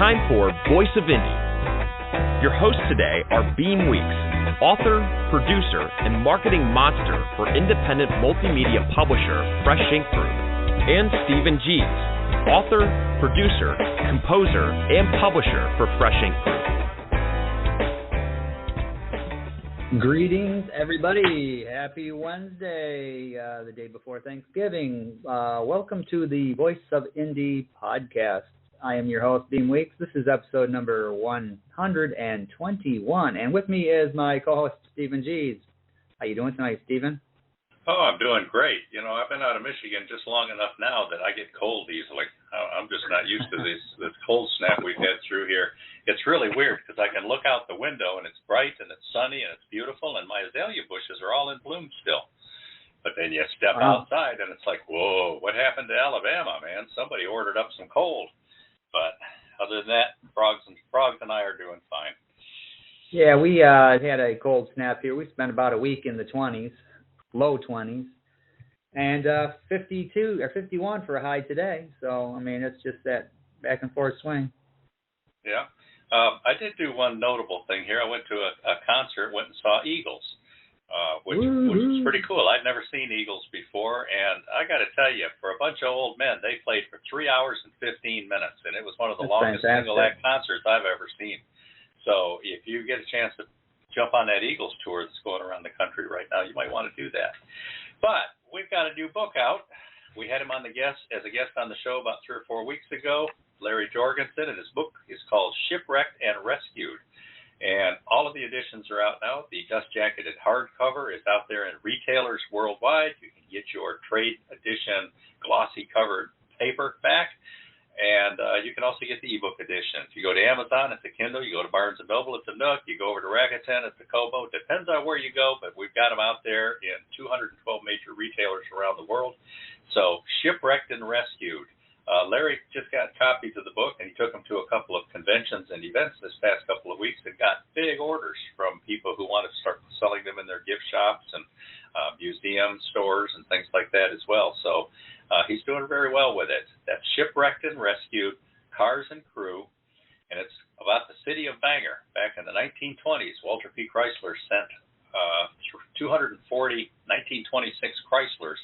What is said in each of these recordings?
time for Voice of Indie. Your hosts today are Beem Weeks, author, producer, and marketing monster for independent multimedia publisher Fresh Ink Group, and Stephen Gies, author, producer, composer, and publisher for Fresh Ink Group. Greetings, everybody. Happy Wednesday, the day before Thanksgiving. Welcome to the Voice of Indie podcast. I am your host, Beem Weeks. This is episode number 121, and with me is my co-host, Stephen Gies. How you doing tonight, Stephen? Oh, I'm doing great. You know, I've been out of Michigan just long enough now that I get cold easily. I'm just not used to this cold snap we've had through here. It's really weird because I can look out the window and it's bright and it's sunny and it's beautiful and my azalea bushes are all in bloom still. But then you step outside and it's like, whoa, what happened to Alabama, man? Somebody ordered up some cold. But other than that, frogs and I are doing fine. Yeah, we had a cold snap here. We spent about a week in the 20s. Low 20s, and 52 or 51 for a high today. So, I mean, it's just that back and forth swing. Yeah. I did do one notable thing here. I went to a concert, went and saw Eagles, which was pretty cool. I'd never seen Eagles before, and I got to tell you, for a bunch of old men, they played for 3 hours and 15 minutes, and it was one of the longest single-act concerts I've ever seen. So, if you get a chance to jump on that Eagles tour that's going around the country right now, you might want to do that. But we've got a new book out. We had him on as a guest on the show about 3 or 4 weeks ago, Larry Jorgensen, and his book is called Shipwrecked and Rescued. And all of the editions are out now. The dust-jacketed hardcover is out there in retailers worldwide. You can get your trade edition glossy covered paperback. And you can also get the ebook edition. If you go to Amazon, it's a Kindle. You go to Barnes & Noble, it's a Nook. You go over to Rakuten, it's a Kobo. Depends on where you go, but we've got them out there in 212 major retailers around the world. So, Shipwrecked and Rescued. Larry just got copies of the book, and he took them to a couple of conventions and events this past couple of weeks and got big orders from people who want to start selling them in their gift shops and museum stores and things like that as well. So, he's doing very well with it. That's Shipwrecked and Rescued, Cars and Crew, and it's about the city of Bangor. Back in the 1920s, Walter P. Chrysler sent 240 1926 Chryslers,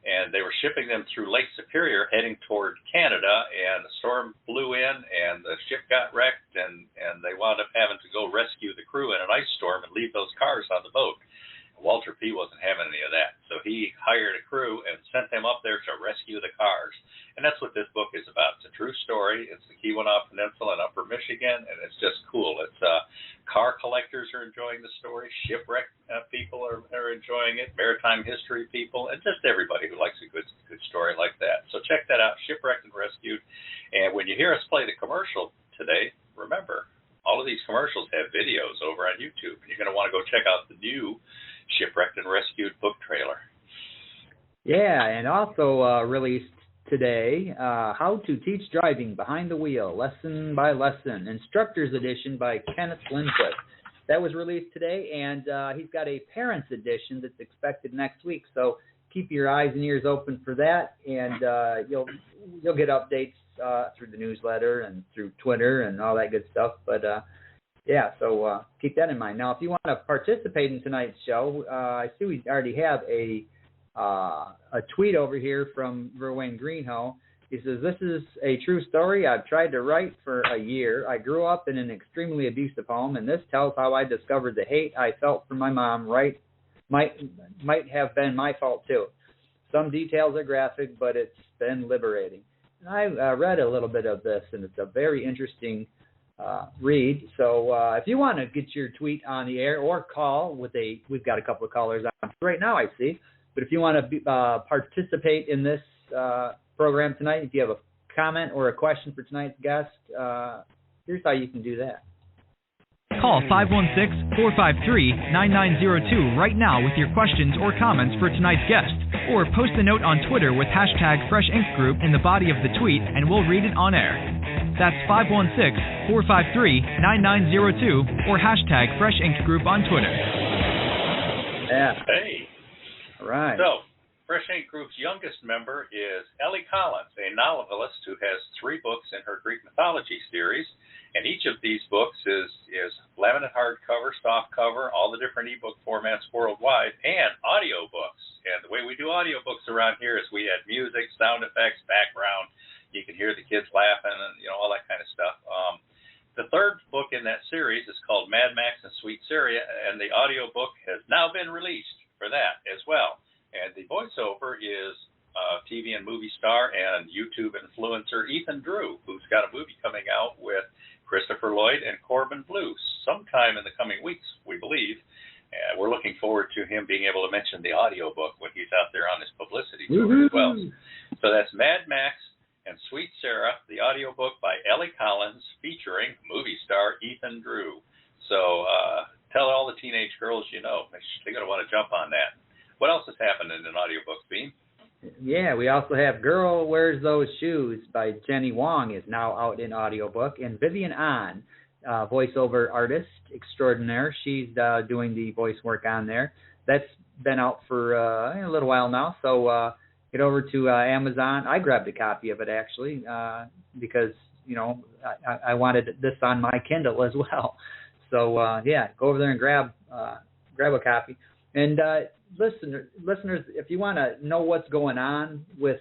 and they were shipping them through Lake Superior heading toward Canada, and the storm blew in, and the ship got wrecked, and they wound up having to go rescue the crew in an ice storm and leave those cars on the boat. Walter P. wasn't having any of that, so he hired a crew and sent them up there to rescue the cars. And that's what this book is about. It's a true story. It's the Keweenaw Peninsula in Upper Michigan, and it's just cool. It's car collectors are enjoying the story. Shipwreck people are enjoying it. Maritime history people, and just everybody who likes a good story like that. So check that out, Shipwrecked and Rescued. And when you hear us play the commercial today, remember, all of these commercials have videos over on YouTube, and you're going to want to go check out the new Shipwrecked and Rescued book trailer. Yeah, and also released today, How to Teach Driving Behind the Wheel, Lesson by Lesson, Instructor's Edition by Kenneth Lindquist. That was released today, and he's got a Parents Edition that's expected next week. So keep your eyes and ears open for that, and you'll get updates through the newsletter and through Twitter and all that good stuff. But yeah, so keep that in mind. Now, if you want to participate in tonight's show, I see we already have a tweet over here from Verwayne Greenhow. He says, "This is a true story I've tried to write for a year. I grew up in an extremely abusive home, and this tells how I discovered the hate I felt from my mom. Might have been my fault too. Some details are graphic, but it's been liberating." And I read a little bit of this, and it's a very interesting read. So if you want to get your tweet on the air or call we've got a couple of callers on right now, I see. But if you want to participate in this program tonight, if you have a comment or a question for tonight's guest, here's how you can do that. Call 516-453-9902 right now with your questions or comments for tonight's guest. Or post a note on Twitter with hashtag Fresh Ink Group in the body of the tweet, and we'll read it on air. That's 516-453-9902 or hashtag Fresh Ink Group on Twitter. Yeah. Hey. All right. So, Fresh Ink Group's youngest member is Ellie Collins, a novelist who has 3 books in her Greek mythology series, and each of these books is laminate hardcover, softcover, all the different ebook formats worldwide, and audiobooks. And the way we do audiobooks around here is we add music, sound effects, background. You can hear the kids laughing and all that kind of stuff. The 3rd book in that series is called Mad Max and Sweet Syria, and the audiobook has now been released for that as well. And the voiceover is TV and movie star and YouTube influencer Ethan Drew, who's got a movie coming out with Christopher Lloyd and Corbin Blue sometime in the coming weeks, we believe. And we're looking forward to him being able to mention the audiobook when he's out there on his publicity tour as well. So that's Mad Max and Sweet Sarah, the audiobook by Ellie Collins, featuring movie star Ethan Drew. So tell all the teenage girls you know. They're going to want to jump on that. What else has happened in an audiobook, Beem? Yeah, we also have Girl Wears Those Shoes by Jenny Wong is now out in audiobook. And Vivian Ahn, voiceover artist extraordinaire, she's doing the voice work on there. That's been out for a little while now, so get over to Amazon. I grabbed a copy of it, actually, because, I wanted this on my Kindle as well. So, go over there and grab a copy. And listeners, if you want to know what's going on with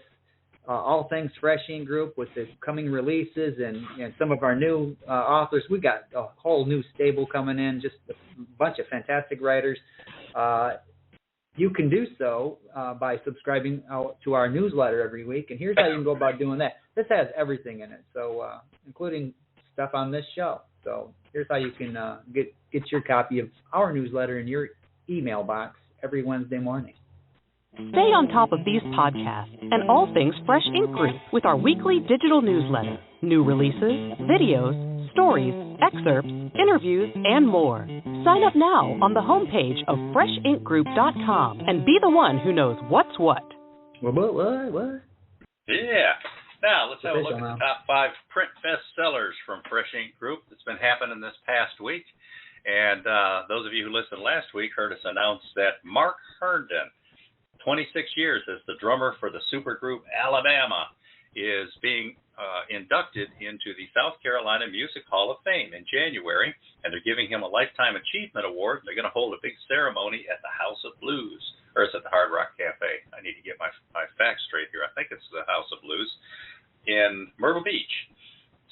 all things Fresh Ink Group, with the coming releases and some of our new authors, we got a whole new stable coming in, just a bunch of fantastic writers. You can do so by subscribing to our newsletter every week. And here's how you can go about doing that. This has everything in it, so including stuff on this show. So here's how you can get your copy of our newsletter in your email box every Wednesday morning. Stay on top of these podcasts and all things Fresh Ink Group with our weekly digital newsletter. New releases, videos, stories, excerpts, interviews, and more. Sign up now on the homepage of freshinkgroup.com and be the one who knows what's what. What? Yeah. Now, let's have a look at the top 5 print bestsellers from Fresh Ink Group that's been happening this past week. And those of you who listened last week heard us announce that Mark Herndon, 26 years as the drummer for the supergroup Alabama, is being inducted into the South Carolina Music Hall of Fame in January, and they're giving him a Lifetime Achievement Award. They're going to hold a big ceremony at the House of Blues, or it's at the Hard Rock Cafe. I need to get my facts straight here. I think it's the House of Blues in Myrtle Beach.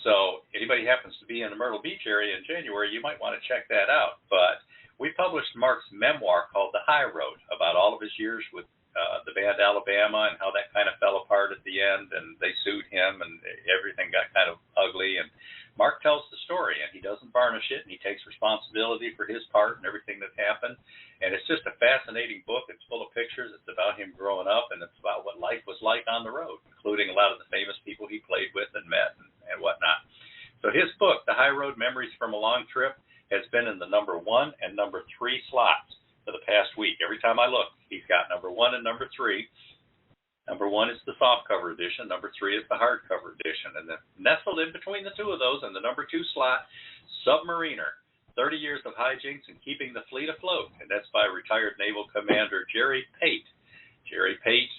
So anybody happens to be in the Myrtle Beach area in January, you might want to check that out. But we published Mark's memoir called The High Road, about all of his years with the band Alabama and how that kind of fell apart at the end, and they sued him and everything got kind of ugly. And Mark tells the story, and he doesn't varnish it, and he takes responsibility for his part and everything that happened. And it's just a fascinating book. It's full of pictures. It's about him growing up, and it's about what life was like on the road, including a lot of the famous people he played with and met and whatnot. So his book, The High Road, Memories from a Long Trip, has been in the number 1 and number 3 slots for the past week. Every time I look, he's got number 1 and number 3. Number 1 is the softcover edition. Number 3 is the hardcover edition. And then nestled in between the two of those in the number 2 slot, Submariner, 30 Years of Hijinks and Keeping the Fleet Afloat. And that's by retired Naval Commander Jerry Pate. Jerry Pate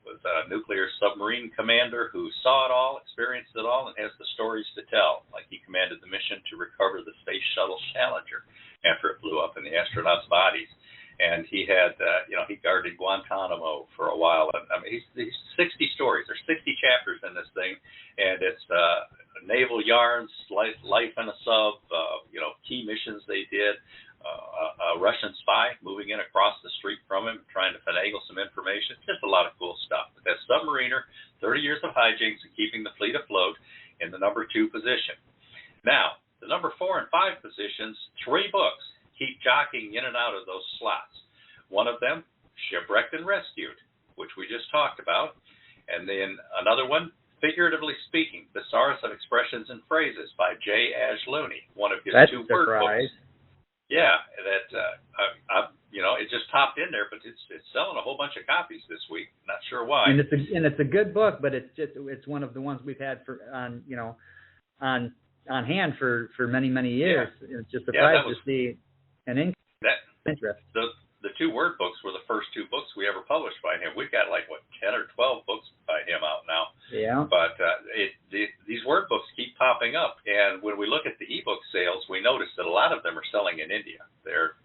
was a nuclear submarine commander who saw it all, experienced it all, and has the stories to tell. Like he commanded the mission to recover the Space Shuttle Challenger after it blew up in the astronauts' bodies. And he had, he guarded Guantanamo for a while. And I mean, he's 60 stories. There's 60 chapters in this thing, and it's naval yarns, life in a sub, key missions they did. A Russian spy moving in across the street from him, trying to finagle some information. Just a lot of cool stuff. But that's Submariner, 30 Years of Hijinks and Keeping the Fleet Afloat in the number 2 position. Now, the number 4 and 5 positions, 3 books keep jockeying in and out of those slots. One of them, Shipwrecked and Rescued, which we just talked about. And then another one, Figuratively Speaking, Thesaurus of Expressions and Phrases by J. Ash Looney, one of his 2 word books. Yeah, it just popped in there, but it's selling a whole bunch of copies this week. Not sure why. And it's a good book, but it's one of the ones we've had on hand for many years. Yeah. It's just surprised to see an interest. The 2 word books were the first 2 books we ever published by him. We've got 10 or 12 books by him out now. Yeah. But these word books keep popping up, and when we look at the ebook sales, we notice that a lot of them are selling in India. They're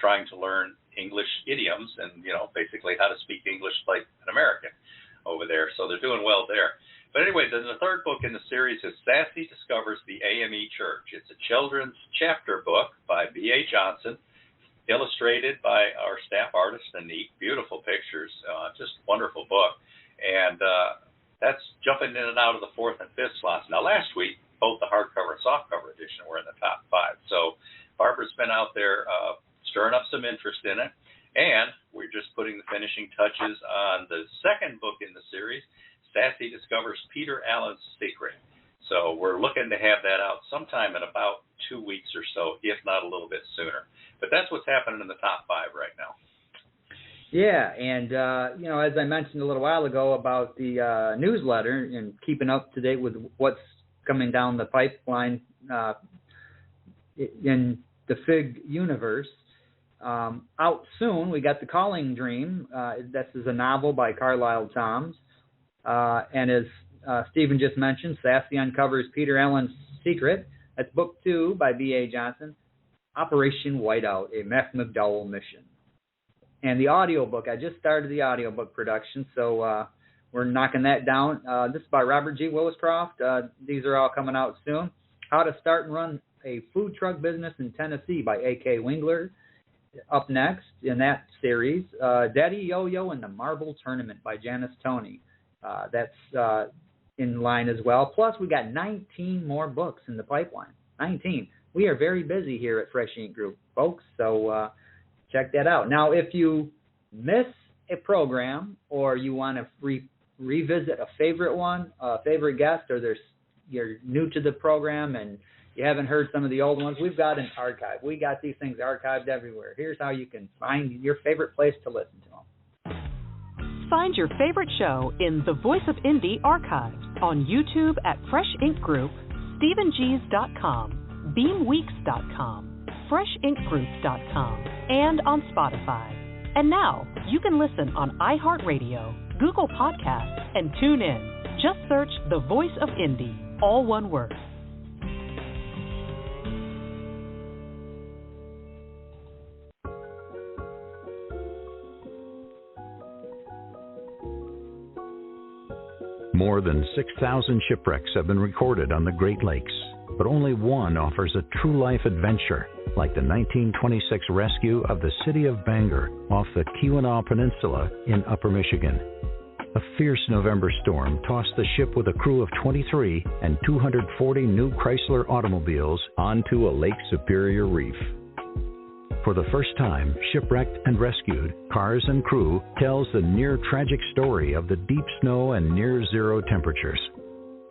trying to learn English idioms and basically how to speak English like an American over there. So they're doing well there. But anyway, then the third book in the series is Sassy Discovers the AME Church. It's a children's chapter book by B.A. Johnson, illustrated by our staff artist, Anit. Beautiful pictures, just wonderful book. And that's jumping in and out of the fourth and fifth slots. Now, last week, both the hardcover and softcover edition were in the top 5. So Barbara's been out there stirring up some interest in it. And we're just putting the finishing touches on the second book in the series, Sassy Discovers Peter Allen's Secret. So we're looking to have that out sometime in about 2 weeks or so, if not a little bit sooner. But that's what's happening in the top 5 right now. Yeah, and, as I mentioned a little while ago about the newsletter and keeping up to date with what's coming down the pipeline in the FIG universe, out soon, we got The Calling Dream. This is a novel by Carlisle Thoms. And as Stephen just mentioned, Sassy uncovers Peter Allen's secret. That's book 2 by B.A. Johnson, Operation Whiteout, a Meth McDowell mission. And the audiobook, I just started the audiobook production, so we're knocking that down. This is by Robert G. Williscroft. These are all coming out soon. How to Start and Run a Food Truck Business in Tennessee by A.K. Wingler. Up next in that series, Daddy Yo-Yo and the Marble Tournament by Janice Toney. That's in line as well. Plus, we got 19 more books in the pipeline. 19. We are very busy here at Fresh Ink Group, folks, so check that out. Now, if you miss a program or you want to revisit a favorite one, a favorite guest, or you're new to the program and you haven't heard some of the old ones, we've got an archive. We got these things archived everywhere. Here's how you can find your favorite place to listen to them. Find your favorite show in the Voice of Indie archives on YouTube at Fresh Ink Group, StephenG's.com, BeamWeeks.com, FreshInkGroup.com, and on Spotify. And now you can listen on iHeartRadio, Google Podcasts, and tune in. Just search The Voice of Indie, all one word. More than 6,000 shipwrecks have been recorded on the Great Lakes, but only one offers a true life adventure, like the 1926 rescue of the city of Bangor off the Keweenaw Peninsula in Upper Michigan. A fierce November storm tossed the ship with a crew of 23 and 240 new Chrysler automobiles onto a Lake Superior reef. For the first time, Shipwrecked and Rescued, Cars and Crew tells the near-tragic story of the deep snow and near-zero temperatures.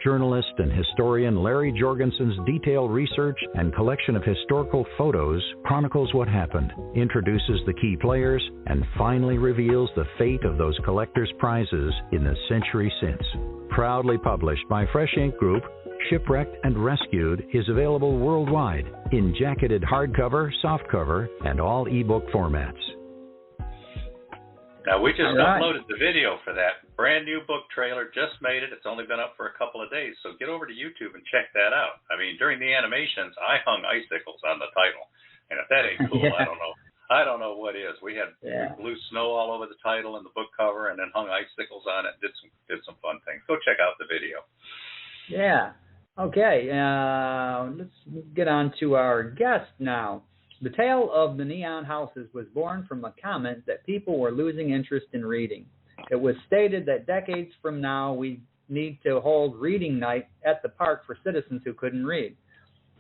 Journalist and historian Larry Jorgensen's detailed research and collection of historical photos chronicles what happened, introduces the key players, and finally reveals the fate of those collectors' prizes in the century since. Proudly published by Fresh Ink Group, Shipwrecked and Rescued is available worldwide in jacketed hardcover, softcover, and all ebook formats. Now, we just uploaded the video for that brand new book trailer, just made it. It's only been up for a couple of days, so get over to YouTube and check that out. I mean, during the animations, I hung icicles on the title, and if that ain't cool, I don't know. I don't know what is. We had blue snow all over the title and the book cover, and then hung icicles on it. Did some fun things. Go check out the video. Yeah. Okay, let's get on to our guest now. The tale of the neon houses was born from a comment that people were losing interest in reading. It was stated that decades from now we need to hold reading night at the park for citizens who couldn't read.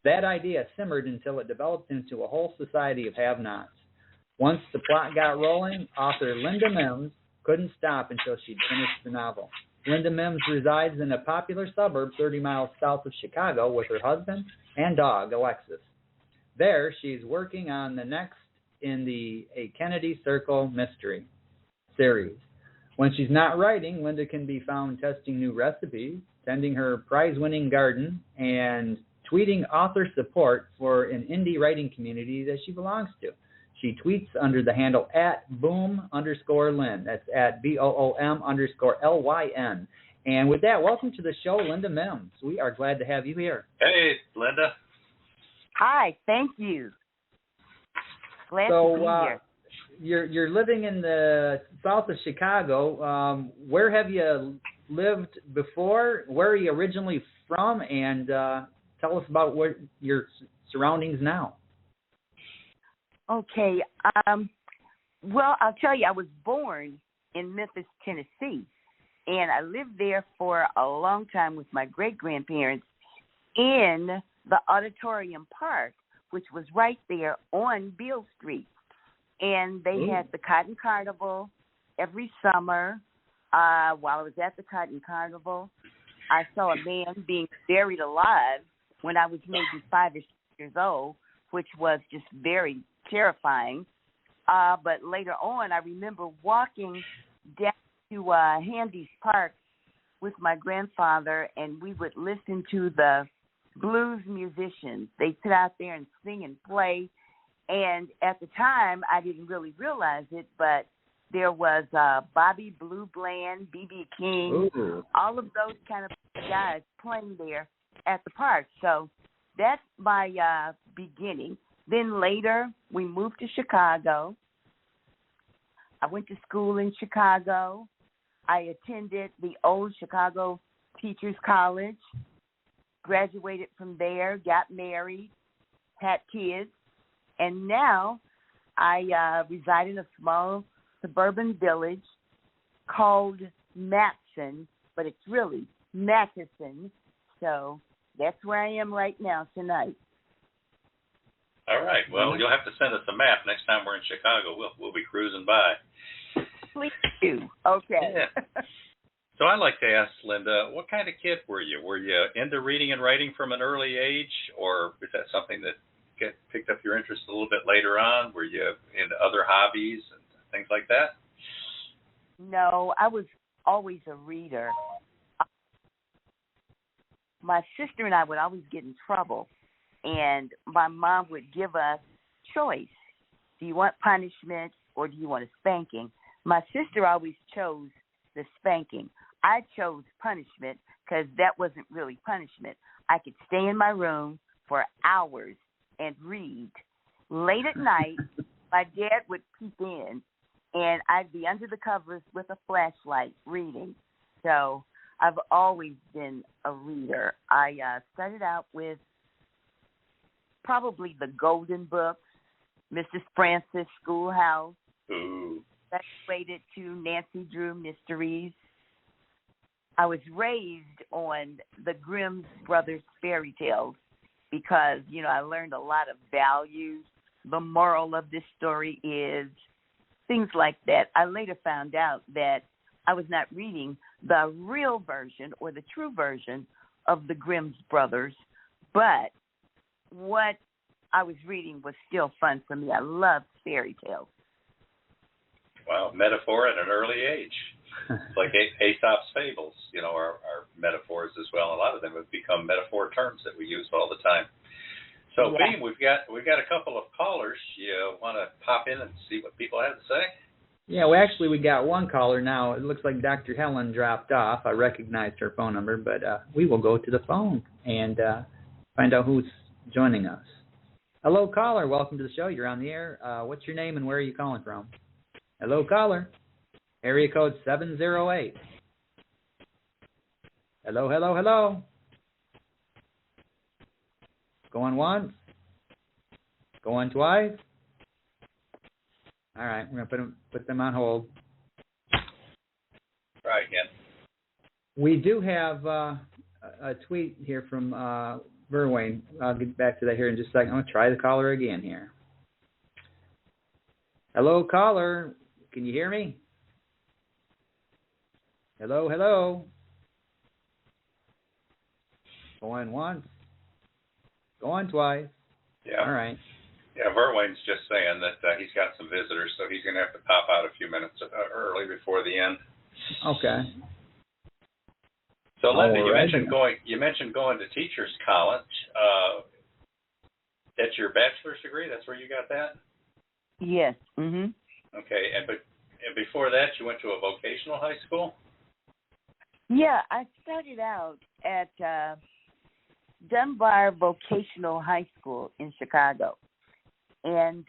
That idea simmered until it developed into a whole society of have-nots. Once the plot got rolling, author Linda Mims couldn't stop until she'd finished the novel. Linda Mims resides in a popular suburb 30 miles south of Chicago with her husband and dog, Alexis. There, she's working on the next in the A Kennedy Circle mystery series. When she's not writing, Linda can be found testing new recipes, tending her prize-winning garden, and tweeting author support for an indie writing community that she belongs to. She tweets under the handle @boom_Lynn. That's at BOOM_LYN. And with that, welcome to the show, Linda Mims. We are glad to have you here. Hey, Linda. Hi, thank you. Glad to be here. You're living in the south of Chicago. Where have you lived before? Where are you originally from? And tell us about what your surroundings now. Okay. Well, I'll tell you, I was born in Memphis, Tennessee, and I lived there for a long time with my great-grandparents in the Auditorium Park, which was right there on Beale Street. And they had the Cotton Carnival every summer. While I was at the Cotton Carnival, I saw a man being buried alive when I was maybe 5 or 6 years old, which was just very terrifying. But later on, I remember walking down to Handy's Park with my grandfather, and we would listen to the blues musicians. They'd sit out there and sing and play. And at the time, I didn't really realize it, but there was Bobby Blue Bland, B.B. King, all of those kind of guys playing there at the park. So that's my beginning. Then later, we moved to Chicago. I went to school in Chicago. I attended the old Chicago Teachers College, graduated from there, got married, had kids, and now I reside in a small suburban village called Matson, but it's really Matheson. So that's where I am right now tonight. All right. Well, you'll have to send us a map next time we're in Chicago. We'll be cruising by. Please do. Okay. Yeah. So I'd like to ask Linda, what kind of kid were you? Were you into reading and writing from an early age, or is that something that picked up your interest a little bit later on? Were you into other hobbies and things like that? No, I was always a reader. My sister and I would always get in trouble, and my mom would give us choice. Do you want punishment or do you want a spanking? My sister always chose the spanking. I chose punishment because that wasn't really punishment. I could stay in my room for hours and read. Late at night, my dad would peek in, and I'd be under the covers with a flashlight reading. So I've always been a reader. I started out with probably the Golden Books, Mrs. Francis Schoolhouse. Ooh. Graduated to Nancy Drew Mysteries. I was raised on the Grimm brothers fairy tales because, I learned a lot of values. The moral of this story is things like that. I later found out that I was not reading the real version or the true version of the Grimm brothers, but what I was reading was still fun for me. I loved fairy tales. Wow, metaphor at an early age. It's like Aesop's fables, are metaphors as well. A lot of them have become metaphor terms that we use all the time. So, yeah. Beem, we've got a couple of callers. You want to pop in and see what people have to say? Yeah, we got one caller now. It looks like Dr. Helen dropped off. I recognized her phone number, but we will go to the phone and find out who's joining us. Hello, caller. Welcome to the show. You're on the air. What's your name and where are you calling from? Hello, caller. Area code 708. Hello, hello, hello. Going once. Going twice. All right, we're going to put them on hold. Try again. We do have a tweet here from Verwayne. I'll get back to that here in just a second. I'm going to try the caller again here. Hello, caller. Can you hear me? Hello, hello. Going once. Going twice. Yeah. All right. Yeah, Verwayne's just saying that he's got some visitors, so he's going to have to pop out a few minutes early before the end. Okay. So, Linda, you mentioned going to teachers college. That's your bachelor's degree? That's where you got that? Yes. Mhm. Okay, and before that, you went to a vocational high school? Yeah, I started out at Dunbar Vocational High School in Chicago, and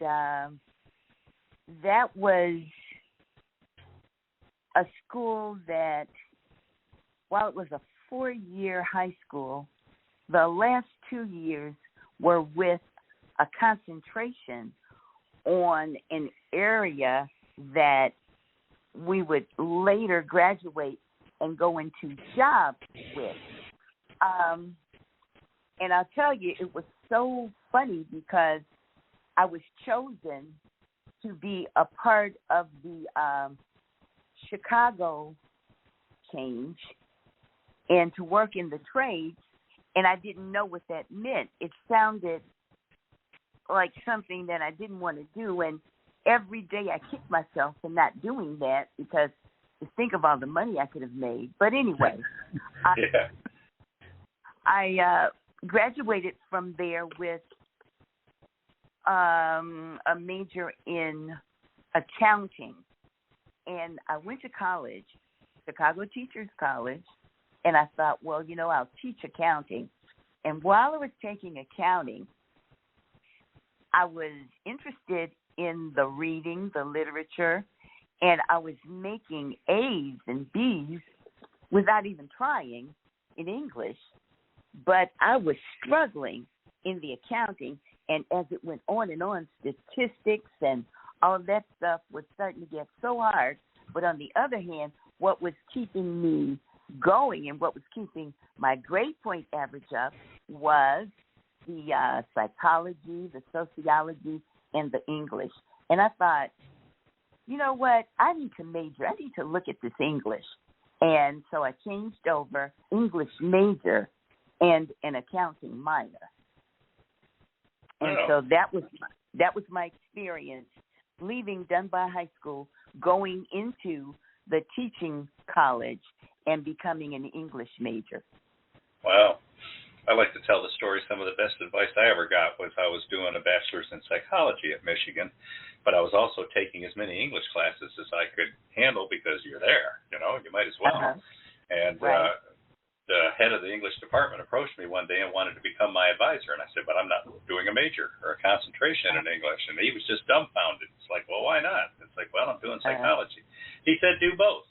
that was a school that, while it was a 4-year high school, the last 2 years were with a concentration on an area that we would later graduate and go into jobs with. And I'll tell you, it was so funny because I was chosen to be a part of the Chicago change and to work in the trades, and I didn't know what that meant. It sounded like something that I didn't want to do, and every day I kicked myself for not doing that because to think of all the money I could have made. But anyway, I graduated from there with a major in accounting, and I went to college, Chicago Teachers College, and I thought, well, I'll teach accounting. And while I was taking accounting, I was interested in the reading, the literature, and I was making A's and B's without even trying in English. But I was struggling in the accounting, and as it went on and on, statistics and all of that stuff was starting to get so hard. But on the other hand, what was keeping me going and what was keeping my grade point average up was the psychology, the sociology, and the English. And I thought, you know what, I need to major. I need to look at this English. And so I changed over English major and an accounting minor. And so that was my experience leaving Dunbar High School, going into the teaching college, and becoming an English major. Wow. I like to tell the story. Some of the best advice I ever got was I was doing a bachelor's in psychology at Michigan, but I was also taking as many English classes as I could handle because you're there, you might as well. And the head of the English department approached me one day and wanted to become my advisor, and I said, but I'm not doing a major or a concentration in English. And he was just dumbfounded. It's like, well, why not? It's like, well, I'm doing psychology. He said, do both.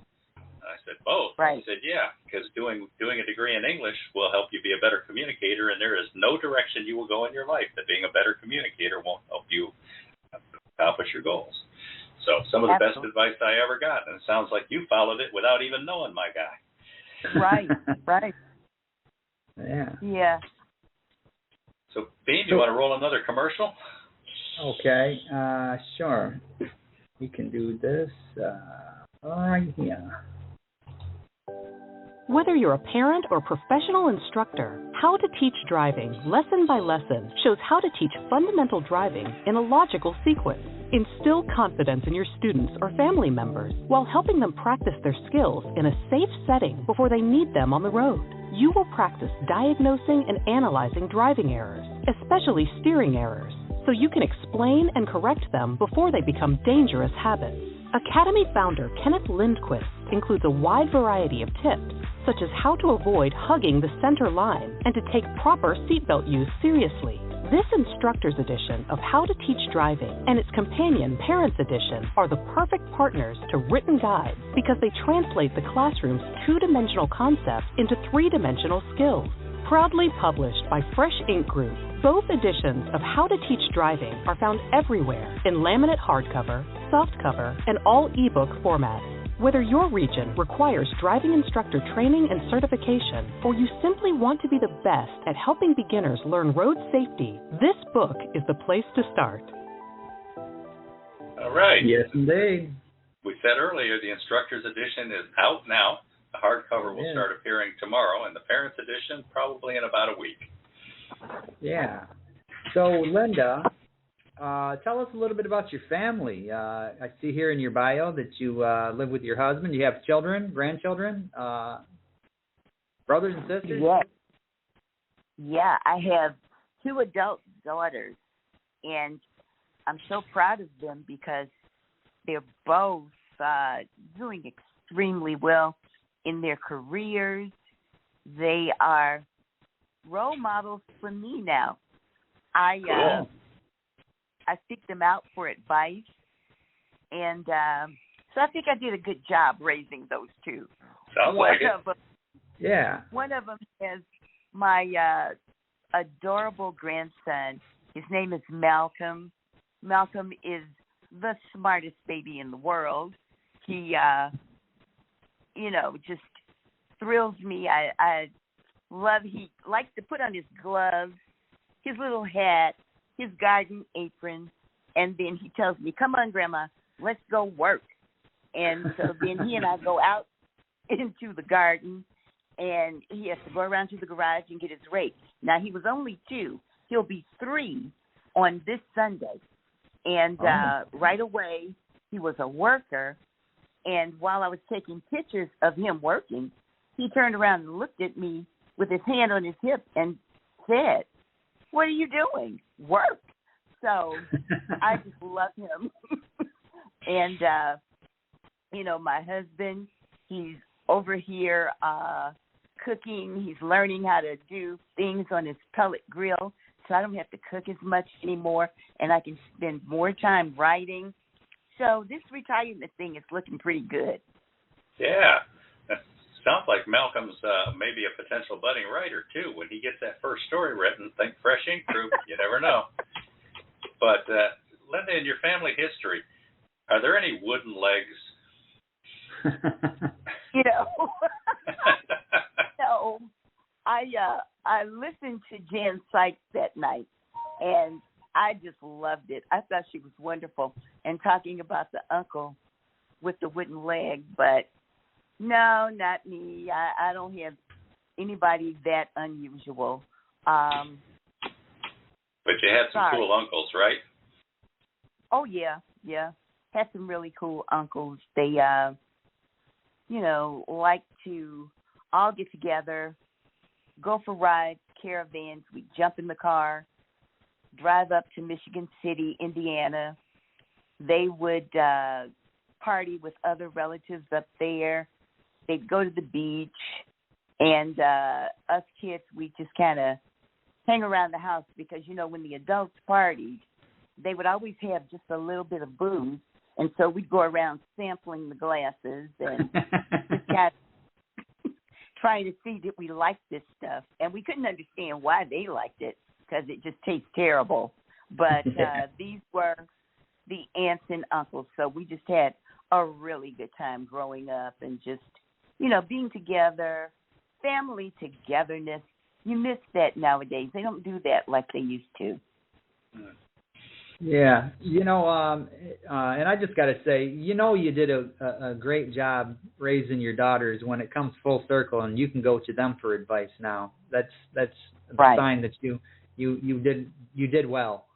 I said, both. Right. He said, yeah, because doing a degree in English will help you be a better communicator, and there is no direction you will go in your life that being a better communicator won't help you accomplish your goals. So some of the best advice I ever got, and it sounds like you followed it without even knowing my guy. Right. Yeah. So, Beem, you want to roll another commercial? Okay, sure. We can do this right here. Whether you're a parent or professional instructor, How to Teach Driving, Lesson by Lesson, shows how to teach fundamental driving in a logical sequence. Instill confidence in your students or family members while helping them practice their skills in a safe setting before they need them on the road. You will practice diagnosing and analyzing driving errors, especially steering errors, so you can explain and correct them before they become dangerous habits. Academy founder Kenneth Lindquist includes a wide variety of tips, such as how to avoid hugging the center line and to take proper seatbelt use seriously. This Instructor's Edition of How to Teach Driving and its companion Parents Edition are the perfect partners to written guides because they translate the classroom's two-dimensional concepts into three-dimensional skills. Proudly published by Fresh Ink Group, both editions of How to Teach Driving are found everywhere in laminate hardcover, softcover, and all ebook formats. Whether your region requires driving instructor training and certification, or you simply want to be the best at helping beginners learn road safety, this book is the place to start. All right. Yes, indeed. We said earlier the Instructor's Edition is out now. The hardcover will start appearing tomorrow, and the Parents Edition probably in about a week. Yeah. So, Linda, tell us a little bit about your family. I see here in your bio that you live with your husband. Do you have children, grandchildren, brothers and sisters? Yes. Yeah, I have 2 adult daughters, and I'm so proud of them because they're both doing extremely well in their careers. They are role models for me now. I seek them out for advice, and so I think I did a good job raising those two. Sounds like it. Yeah. One of them is my adorable grandson. His name is Malcolm. Malcolm is the smartest baby in the world. He, just thrills me. I love, he likes to put on his gloves, his little hat, his garden apron, and then he tells me, "Come on, Grandma, let's go work." And so then he and I go out into the garden, and he has to go around to the garage and get his rake. Now, he was only 2. He'll be 3 on this Sunday. And right away, he was a worker. And while I was taking pictures of him working, he turned around and looked at me with his hand on his hip and said, "What are you doing? Work." So I just love him. And, my husband, he's over here cooking. He's learning how to do things on his pellet grill, so I don't have to cook as much anymore, and I can spend more time writing. So this retirement thing is looking pretty good. Yeah. Sounds like Malcolm's maybe a potential budding writer, too. When he gets that first story written, think Fresh Ink Group. You never know. But, Linda, in your family history, are there any wooden legs? No. I listened to Jan Sykes that night, and I just loved it. I thought she was wonderful, and talking about the uncle with the wooden leg, but no, not me. I don't have anybody that unusual. But you had some cool uncles, right? Oh, yeah. Had some really cool uncles. They, like to all get together, go for rides, caravans. We'd jump in the car, drive up to Michigan City, Indiana. They would party with other relatives up there. They'd go to the beach. And us kids, we just kind of hang around the house because, when the adults partied, they would always have just a little bit of booze. And so we'd go around sampling the glasses and just kind of trying to see that we liked this stuff. And we couldn't understand why they liked it because it just tastes terrible. But these were the aunts and uncles. So we just had a really good time growing up and just, being together, family togetherness. You miss that nowadays. They don't do that like they used to. Yeah, and I just got to say, you did a great job raising your daughters when it comes full circle, and you can go to them for advice now. That's a sign that you did well.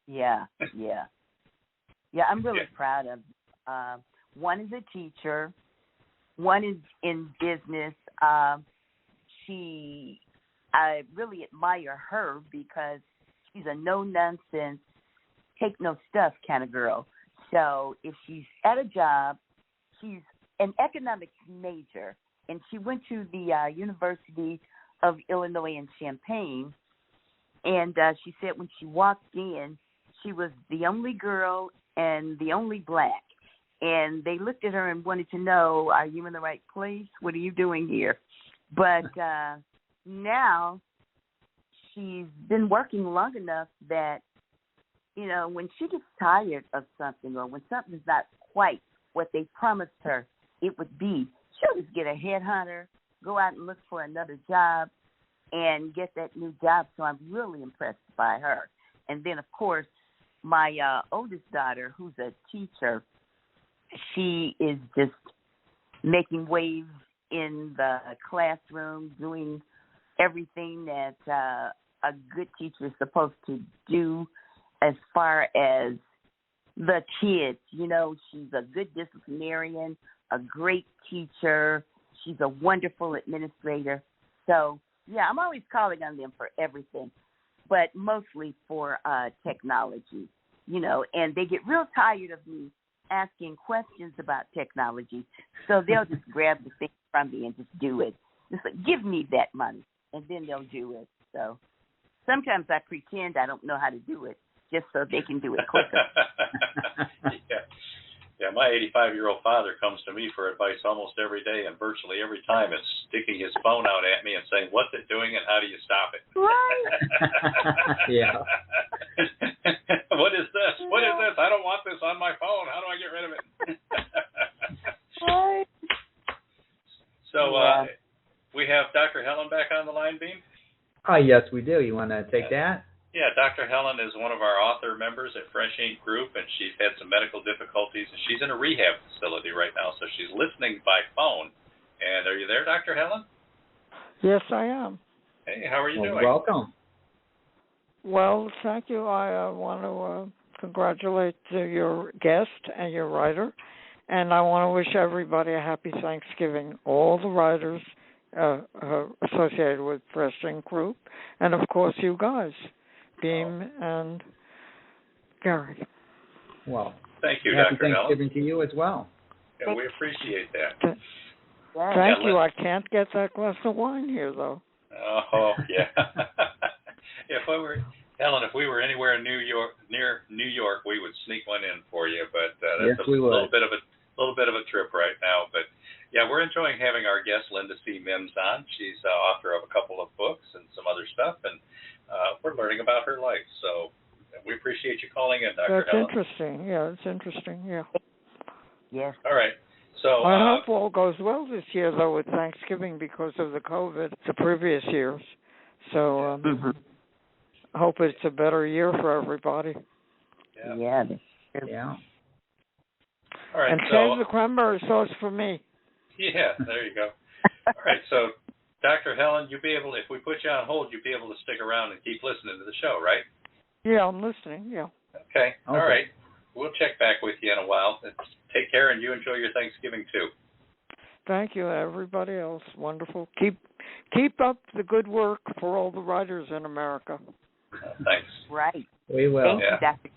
Yeah. I'm really proud of. One is a teacher. One is in business. I really admire her because she's a no-nonsense, take-no-stuff kind of girl. So if she's at a job, she's an economics major, and she went to the University of Illinois in Champaign, and she said when she walked in, she was the only girl and the only black. And they looked at her and wanted to know, are you in the right place? What are you doing here? But now she's been working long enough that, when she gets tired of something or when something's not quite what they promised her it would be, she'll just get a headhunter, go out and look for another job, and get that new job. So I'm really impressed by her. And then, of course, my oldest daughter, who's a teacher, she is just making waves in the classroom, doing everything that a good teacher is supposed to do as far as the kids. She's a good disciplinarian, a great teacher. She's a wonderful administrator. So, yeah, I'm always calling on them for everything, but mostly for technology. and they get real tired of me asking questions about technology, so they'll just grab the thing from me and just do it. Just like, give me that money, and then they'll do it. So sometimes I pretend I don't know how to do it just so they can do it quicker. Yeah, my 85-year-old father comes to me for advice almost every day, and virtually every time it's sticking his phone out at me and saying, "What's it doing and how do you stop it?" Right. Yeah. What is this? What is this? I don't want this on my phone. How do I get rid of it? Right. So we have Dr. Helen back on the line, Beem? Yes, we do. You want to take that? Yeah, Dr. Helen is one of our author members at Fresh Ink Group, and she's had some medical difficulties, and she's in a rehab facility right now, so she's listening by phone. And are you there, Dr. Helen? Yes, I am. Hey, how are you doing? Welcome. Well, thank you. I want to congratulate your guest and your writer, and I want to wish everybody a happy Thanksgiving, all the writers associated with Fresh Ink Group, and, of course, you guys. Beem and Gary. Well, thank you, happy Dr. Helen. Thanksgiving to you as well. Yeah, we appreciate that. Thank you. I can't get that glass of wine here, though. Oh, yeah. If we were anywhere in near New York, we would sneak one in for you. But that's a little bit of a trip right now. But yeah, we're enjoying having our guest Linda C. Mims on. She's author of a couple of books and some other stuff, and we're learning about her life. So we appreciate you calling in, Dr. Helen. That's interesting. Yeah, it's interesting. Yeah. Yes. All right. So I hope all goes well this year, though, with Thanksgiving because of the COVID the previous years. So I hope it's a better year for everybody. Yeah. Yeah. All right. And save the cranberry sauce for me. Yeah, there you go. All right. So, Dr. Helen, if we put you on hold, you'll be able to stick around and keep listening to the show, right? Yeah, I'm listening. Yeah. Okay. All right. We'll check back with you in a while. Take care, and you enjoy your Thanksgiving, too. Thank you, everybody else. Wonderful. Keep up the good work for all the writers in America. Thanks. Right. We will. Thank you, Dr.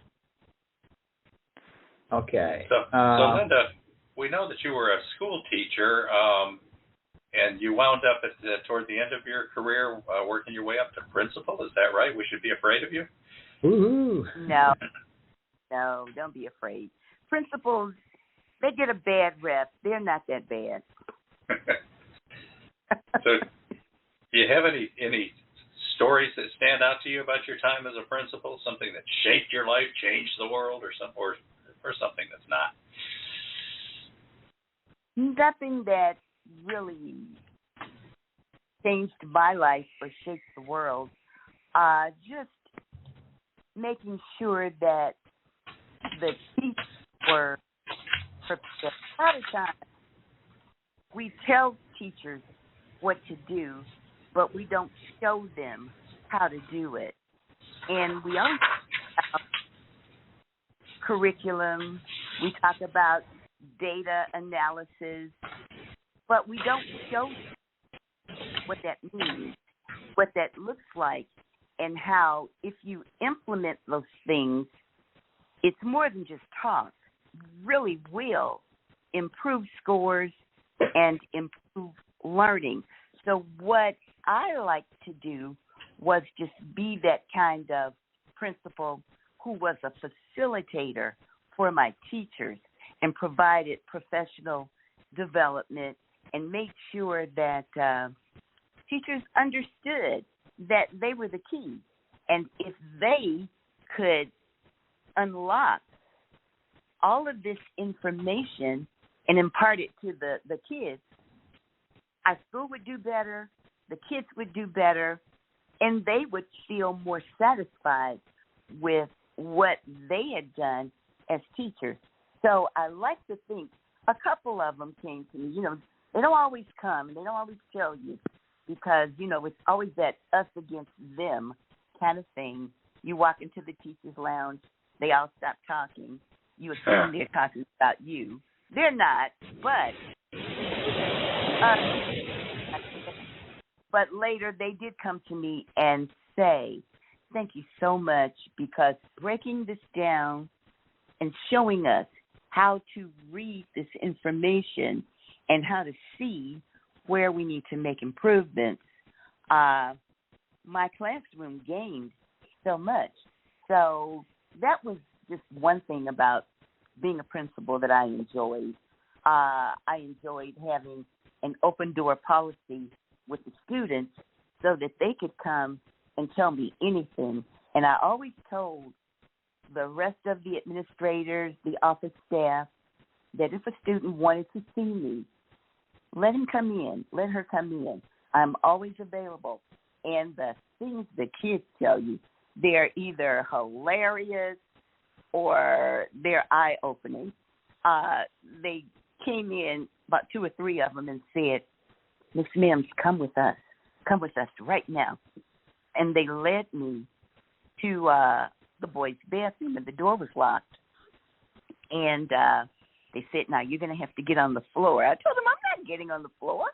Okay. So, Linda, we know that you were a school teacher, and you wound up toward the end of your career working your way up to principal. Is that right? We should be afraid of you? Woohoo! No, don't be afraid. Principals, they get a bad rep. They're not that bad. So, do you have any stories that stand out to you about your time as a principal? Something that shaped your life, changed the world, or something that's not? Nothing that really changed my life or shaped the world. Just making sure that the teachers were prepared. A lot of times we tell teachers what to do, but we don't show them how to do it. And we only talk about curriculum, we talk about data analysis, but we don't show what that means, what that looks like, and how if you implement those things, it's more than just talk. Really will improve scores and improve learning. So what I like to do was just be that kind of principal who was a facilitator for my teachers and provided professional development and made sure that teachers understood that they were the key. And if they could unlock all of this information and impart it to the kids, our school would do better, the kids would do better, and they would feel more satisfied with what they had done as teachers. So I like to think a couple of them came to me. You know, they don't always come, and they don't always tell you because, you know, it's always that us against them kind of thing. You walk into the teacher's lounge, they all stop talking. You assume they're talking about you. They're not, but later they did come to me and say, thank you so much, because breaking this down and showing us how to read this information and how to see where we need to make improvements, my classroom gained so much. So that was just one thing about being a principal that I enjoyed. I enjoyed having an open door policy with the students so that they could come and tell me anything. And I always told the rest of the administrators, the office staff, that if a student wanted to see me, let him come in, let her come in. I'm always available. And the things the kids tell you, they're either hilarious or they're eye-opening. They came in, about 2 or 3 of them, and said, Miss Mims, come with us. Come with us right now. And they led me to the boys' bathroom, and the door was locked. And they said, now you're going to have to get on the floor. I told them, I'm not getting on the floor.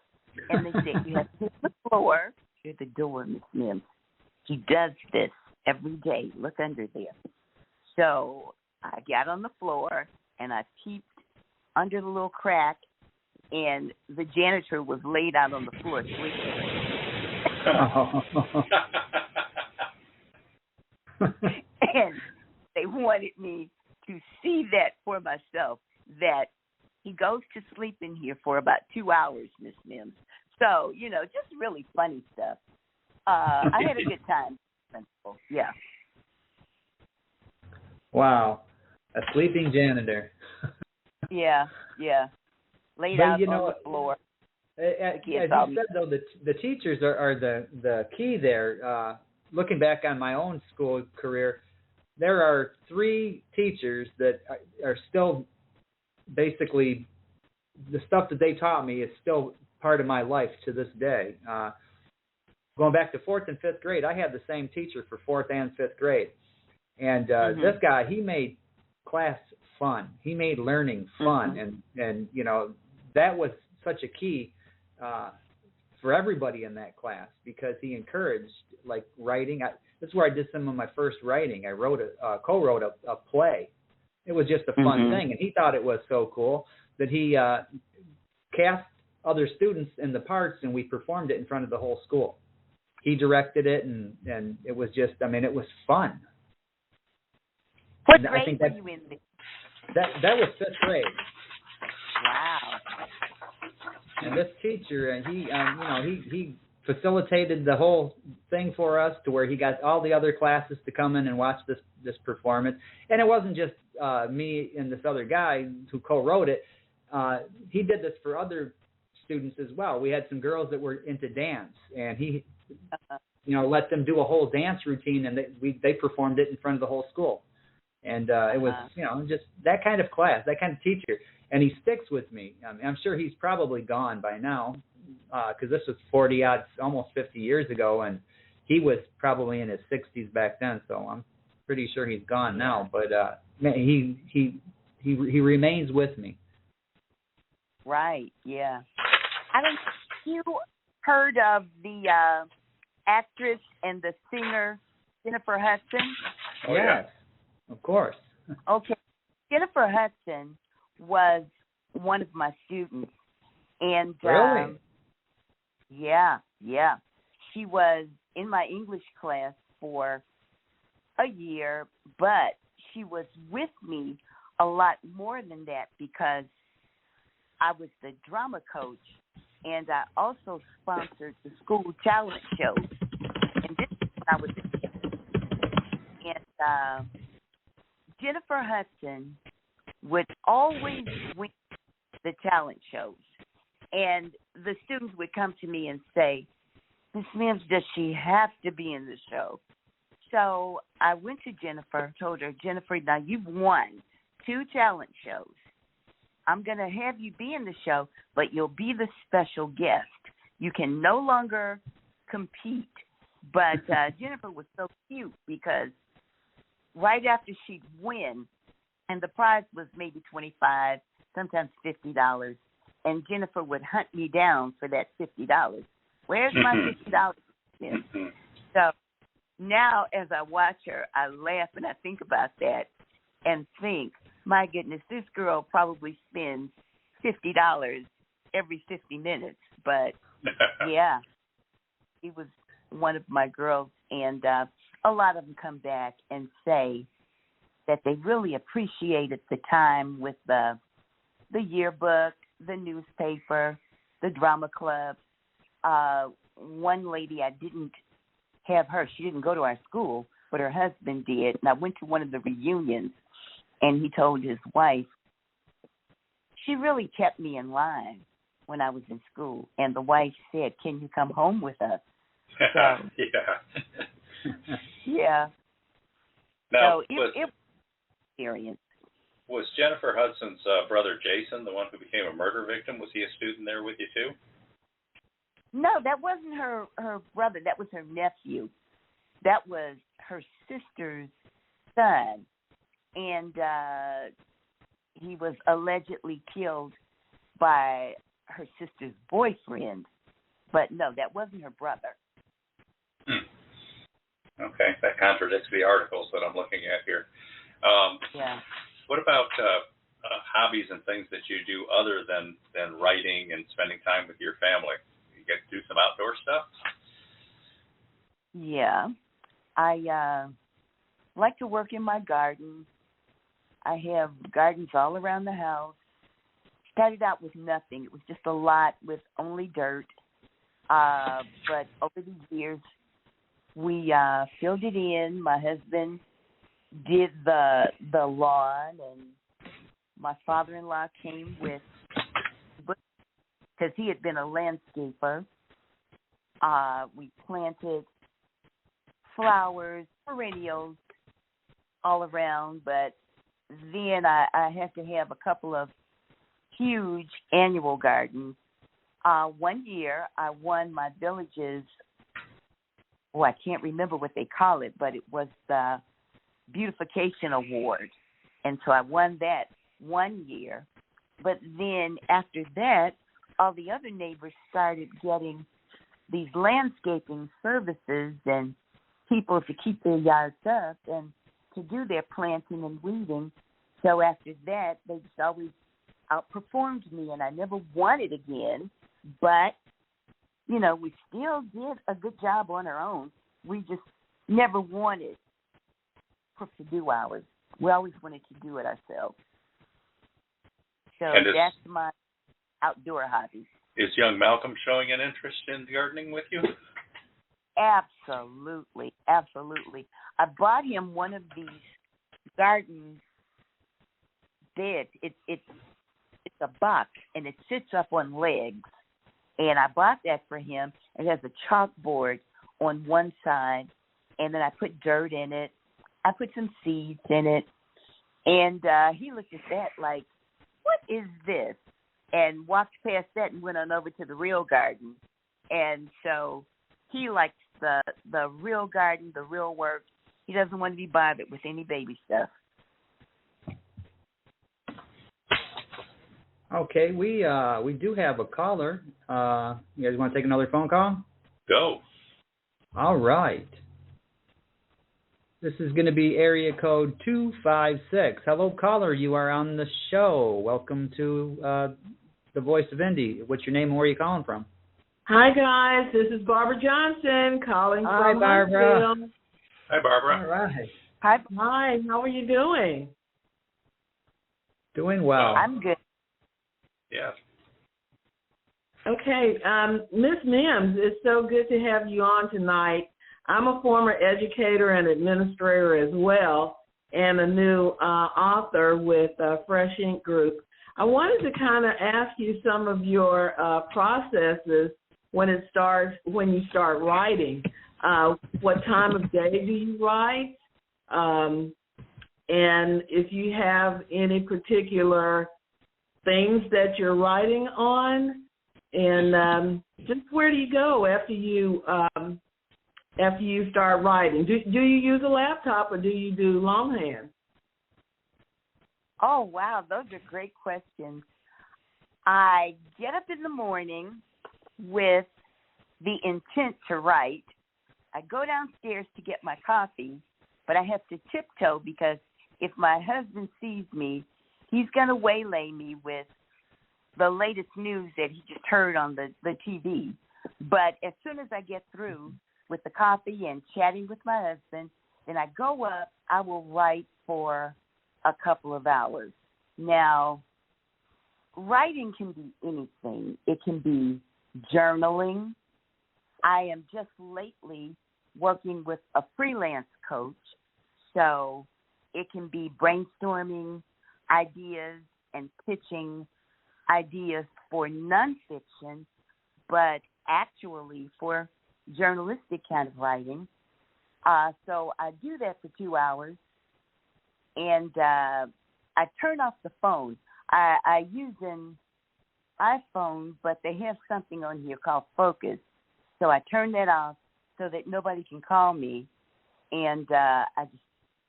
And they said, you have to hit the floor. Here's the door, Miss Mims. He does this every day. Look under there. So I got on the floor, and I peeped under the little crack, and the janitor was laid out on the floor sleeping. And they wanted me to see that for myself, that he goes to sleep in here for about 2 hours, Miss Mims. So, just really funny stuff. I had a good time. Yeah. Wow. A sleeping janitor. Yeah. Laid out on the floor. As you said, though, the teachers are the key there. Looking back on my own school career, there are 3 teachers that are still basically, the stuff that they taught me is still part of my life to this day. Going back to 4th and 5th grade, I had the same teacher for 4th and 5th grade. And this guy, he made class fun. He made learning fun. And that was such a key for everybody in that class, because he encouraged, like, writing. This is where I did some of my first writing. I co-wrote a play. It was just a fun thing, and he thought it was so cool that he cast other students in the parts, and we performed it in front of the whole school. He directed it, and it was just, it was fun. What grade were you in? That was 5th grade. Wow. And this teacher, he facilitated the whole thing for us, to where he got all the other classes to come in and watch this performance. And it wasn't just me and this other guy who co-wrote it. He did this for other students as well. We had some girls that were into dance, and he let them do a whole dance routine, and they performed it in front of the whole school. And it was, just that kind of class, that kind of teacher. And he sticks with me. I'm sure he's probably gone by now, because this was 40-odd, almost 50 years ago, and he was probably in his 60s back then. So I'm pretty sure he's gone now. But he remains with me. Right. Yeah. I don't. You heard of the actress and the singer Jennifer Hudson? Oh, yeah. Yes, of course. Okay. Jennifer Hudson was one of my students. And really? Yeah. She was in my English class for a year, but she was with me a lot more than that, because I was the drama coach, and I also sponsored the school talent shows. And this is when I was a kid. And Jennifer Hudson would always win the talent shows. And the students would come to me and say, Miss Mims, does she have to be in the show? So I went to Jennifer, told her, Jennifer, now you've won 2 talent shows. I'm going to have you be in the show, but you'll be the special guest. You can no longer compete. But Jennifer was so cute, because right after she'd win, and the prize was maybe $25, sometimes $50, and Jennifer would hunt me down for that $50. Where's my $50? So now as I watch her, I laugh and I think about that and think, my goodness, this girl probably spends $50 every 50 minutes. But, yeah, she was one of my girls. And a lot of them come back and say that they really appreciated the time with the yearbook, the newspaper, the drama club. One lady, I didn't have her. She didn't go to our school, but her husband did. And I went to one of the reunions, and he told his wife, she really kept me in line when I was in school. And the wife said, can you come home with us? So, yeah. Now, so it was an experience. Was Jennifer Hudson's brother Jason the one who became a murder victim? Was he a student there with you too? No, that wasn't her brother. That was her nephew. That was her sister's son. And he was allegedly killed by her sister's boyfriend. But no, that wasn't her brother. Okay, that contradicts the articles that I'm looking at here. Yeah. What about hobbies and things that you do other than writing and spending time with your family? You get to do some outdoor stuff? Yeah. I like to work in my garden. I have gardens all around the house. Started out with nothing. It was just a lot with only dirt. But over the years, we filled it in. My husband did the lawn, and my father-in-law came with, because he had been a landscaper. We planted flowers, perennials all around, but then I had to have a couple of huge annual gardens. One year, I won my village's, I can't remember what they call it, but it was the Beautification Award. And so I won that one year. But then after that, all the other neighbors started getting these landscaping services and people to keep their yards up and to do their planting and weeding. So after that, they just always outperformed me, and I never won it again. But, we still did a good job on our own. We just never wanted to do ours. We always wanted to do it ourselves. So that's my outdoor hobby. Is young Malcolm showing an interest in gardening with you? Absolutely, absolutely. I bought him one of these garden beds. It's a box, and it sits up on legs. And I bought that for him. It has a chalkboard on one side, and then I put dirt in it. I put some seeds in it. And he looked at that like, what is this? And walked past that and went on over to the real garden. And so he likes the real garden, the real work. He doesn't want to be bothered with any baby stuff. Okay, we do have a caller. You guys want to take another phone call? Go. All right. This is going to be area code 256. Hello, caller. You are on the show. Welcome to the Voice of Indy. What's your name and where are you calling from? Hi, guys. This is Barbara Johnson calling Hi, from Barbara. Huntsville. Hi, Barbara. All right. Hi. How are you doing? Doing well. I'm good. Yeah. Okay. Miss Mims, it's so good to have you on tonight. I'm a former educator and administrator as well, and a new author with Fresh Ink Group. I wanted to kind of ask you some of your processes when you start writing. What time of day do you write? And if you have any particular things that you're writing on, and just where do you go after you start writing? Do you use a laptop or do you do longhand? Oh, wow. Those are great questions. I get up in the morning with the intent to write. I go downstairs to get my coffee, but I have to tiptoe because if my husband sees me, he's going to waylay me with the latest news that he just heard on the TV. But as soon as I get through with the coffee and chatting with my husband, then I go up, I will write for a couple of hours. Now, writing can be anything. It can be journaling. I am just lately working with a freelance coach, so it can be brainstorming ideas and pitching ideas for nonfiction, but actually for journalistic kind of writing. So I do that for 2 hours, and I turn off the phone. I use an iPhone, but they have something on here called Focus. So I turn that off so that nobody can call me, and I just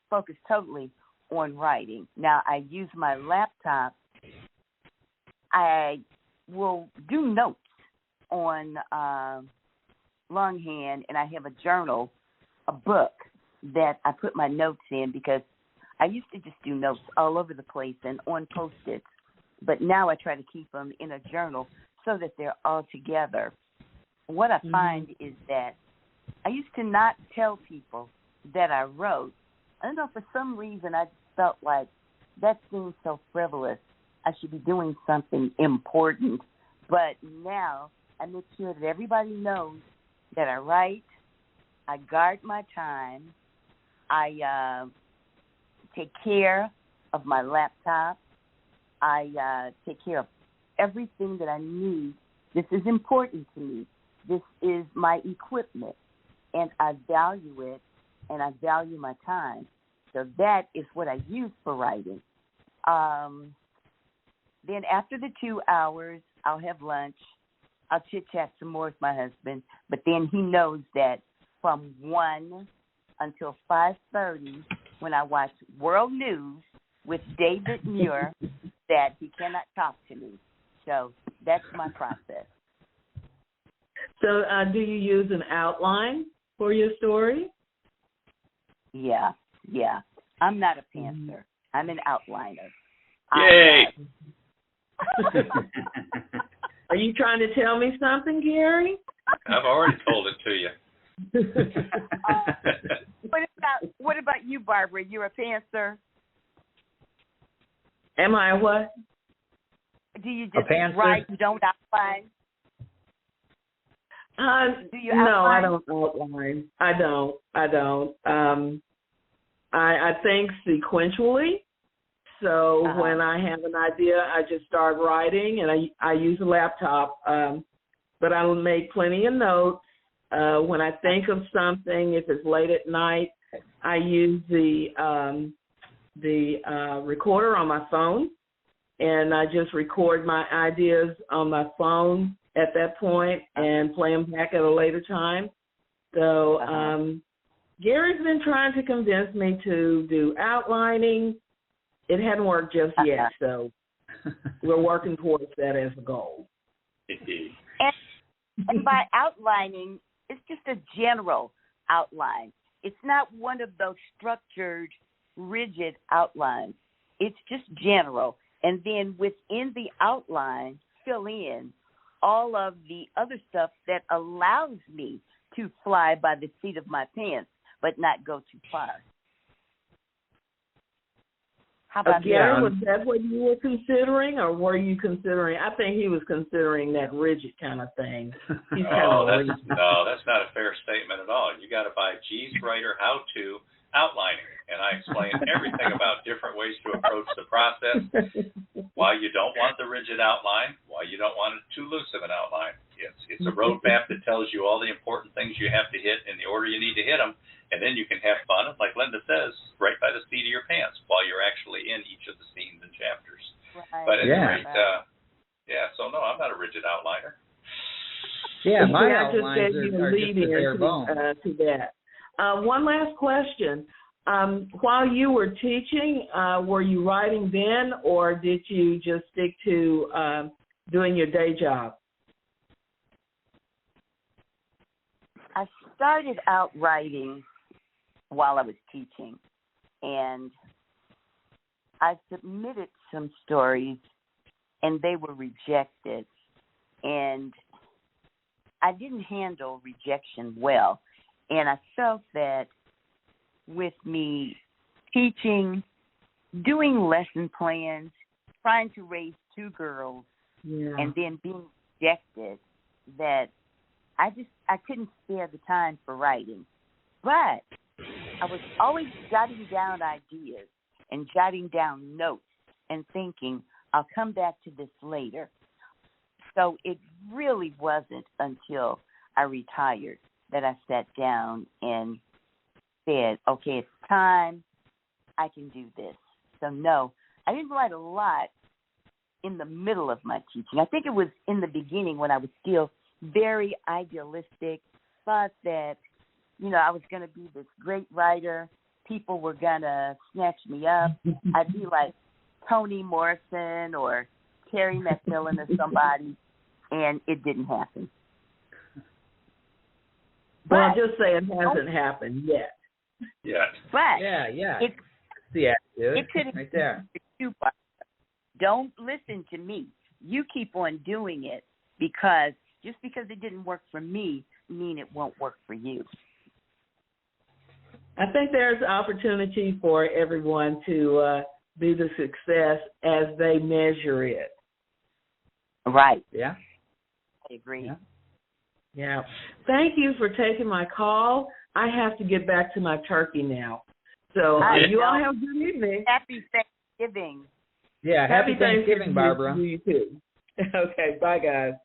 focus totally on writing. Now, I use my laptop. I will do notes on longhand, and I have a journal, a book that I put my notes in because I used to just do notes all over the place and on Post-its, but now I try to keep them in a journal so that they're all together. What I find is that I used to not tell people that I wrote. I don't know, for some reason I felt like that seems so frivolous. I should be doing something important. But now I make sure that everybody knows that I write, I guard my time, I take care of my laptop, I take care of everything that I need. This is important to me. This is my equipment, and I value it, and I value my time. So that is what I use for writing. Then after the 2 hours, I'll have lunch. I'll chit-chat some more with my husband, but then he knows that from 1 until 5:30, when I watch World News with David Muir, that he cannot talk to me. So that's my process. So do you use an outline for your story? Yeah. I'm not a pantser. I'm an outliner. Yay! Are you trying to tell me something, Gary? I've already told it to you. What about you, Barbara? You're a pantser? Am I what? Do you just write, you don't outline? Do you outline? No, I don't outline. I don't. I think sequentially. So when I have an idea, I just start writing, and I use a laptop. But I will make plenty of notes. When I think of something, if it's late at night, I use the recorder on my phone, and I just record my ideas on my phone at that point and play them back at a later time. So Gary's been trying to convince me to do outlining. It hadn't worked just yet, so we're working towards that as a goal. And by outlining, it's just a general outline. It's not one of those structured, rigid outlines. It's just general. And then within the outline, fill in all of the other stuff that allows me to fly by the seat of my pants, but not go too far. How about Gary, was that what you were considering, or were you considering? I think he was considering that rigid kind of thing. No, that's not a fair statement at all. You got to buy G's Writer How To Outlining, and I explain everything about different ways to approach the process, why you don't want the rigid outline, why you don't want it too loose of an outline. It's a roadmap that tells you all the important things you have to hit in the order you need to hit them, and then you can have fun, like Linda says, right by the seat of your pants while you're actually in each of the scenes and chapters. Right. But at any rate, so no, I'm not a rigid outliner. Yeah, my I just outlines said you are lead just a bare into bone. to that. One last question. While you were teaching, were you writing then, or did you just stick to doing your day job? I started out writing while I was teaching, and I submitted some stories, and they were rejected. And I didn't handle rejection well. And I felt that with me teaching, doing lesson plans, trying to raise 2 girls, and then being rejected, that I couldn't spare the time for writing. But I was always jotting down ideas and jotting down notes and thinking, I'll come back to this later. So it really wasn't until I retired that I sat down and said, okay, it's time. I can do this. So no, I didn't write a lot in the middle of my teaching. I think it was in the beginning when I was still very idealistic, thought that, I was going to be this great writer. People were going to snatch me up. I'd be like Toni Morrison or Terry McMillan or somebody, and it didn't happen. Well, I'll just say it hasn't happened yet. But yeah. It could have right there. Don't listen to me. You keep on doing it, because just because it didn't work for me, mean it won't work for you. I think there's opportunity for everyone to be the success as they measure it. Right. Yeah. I agree. Yeah. Thank you for taking my call. I have to get back to my turkey now. So you all have a good evening. Happy Thanksgiving. Yeah, happy Thanksgiving, Barbara. You too. Okay, bye, guys.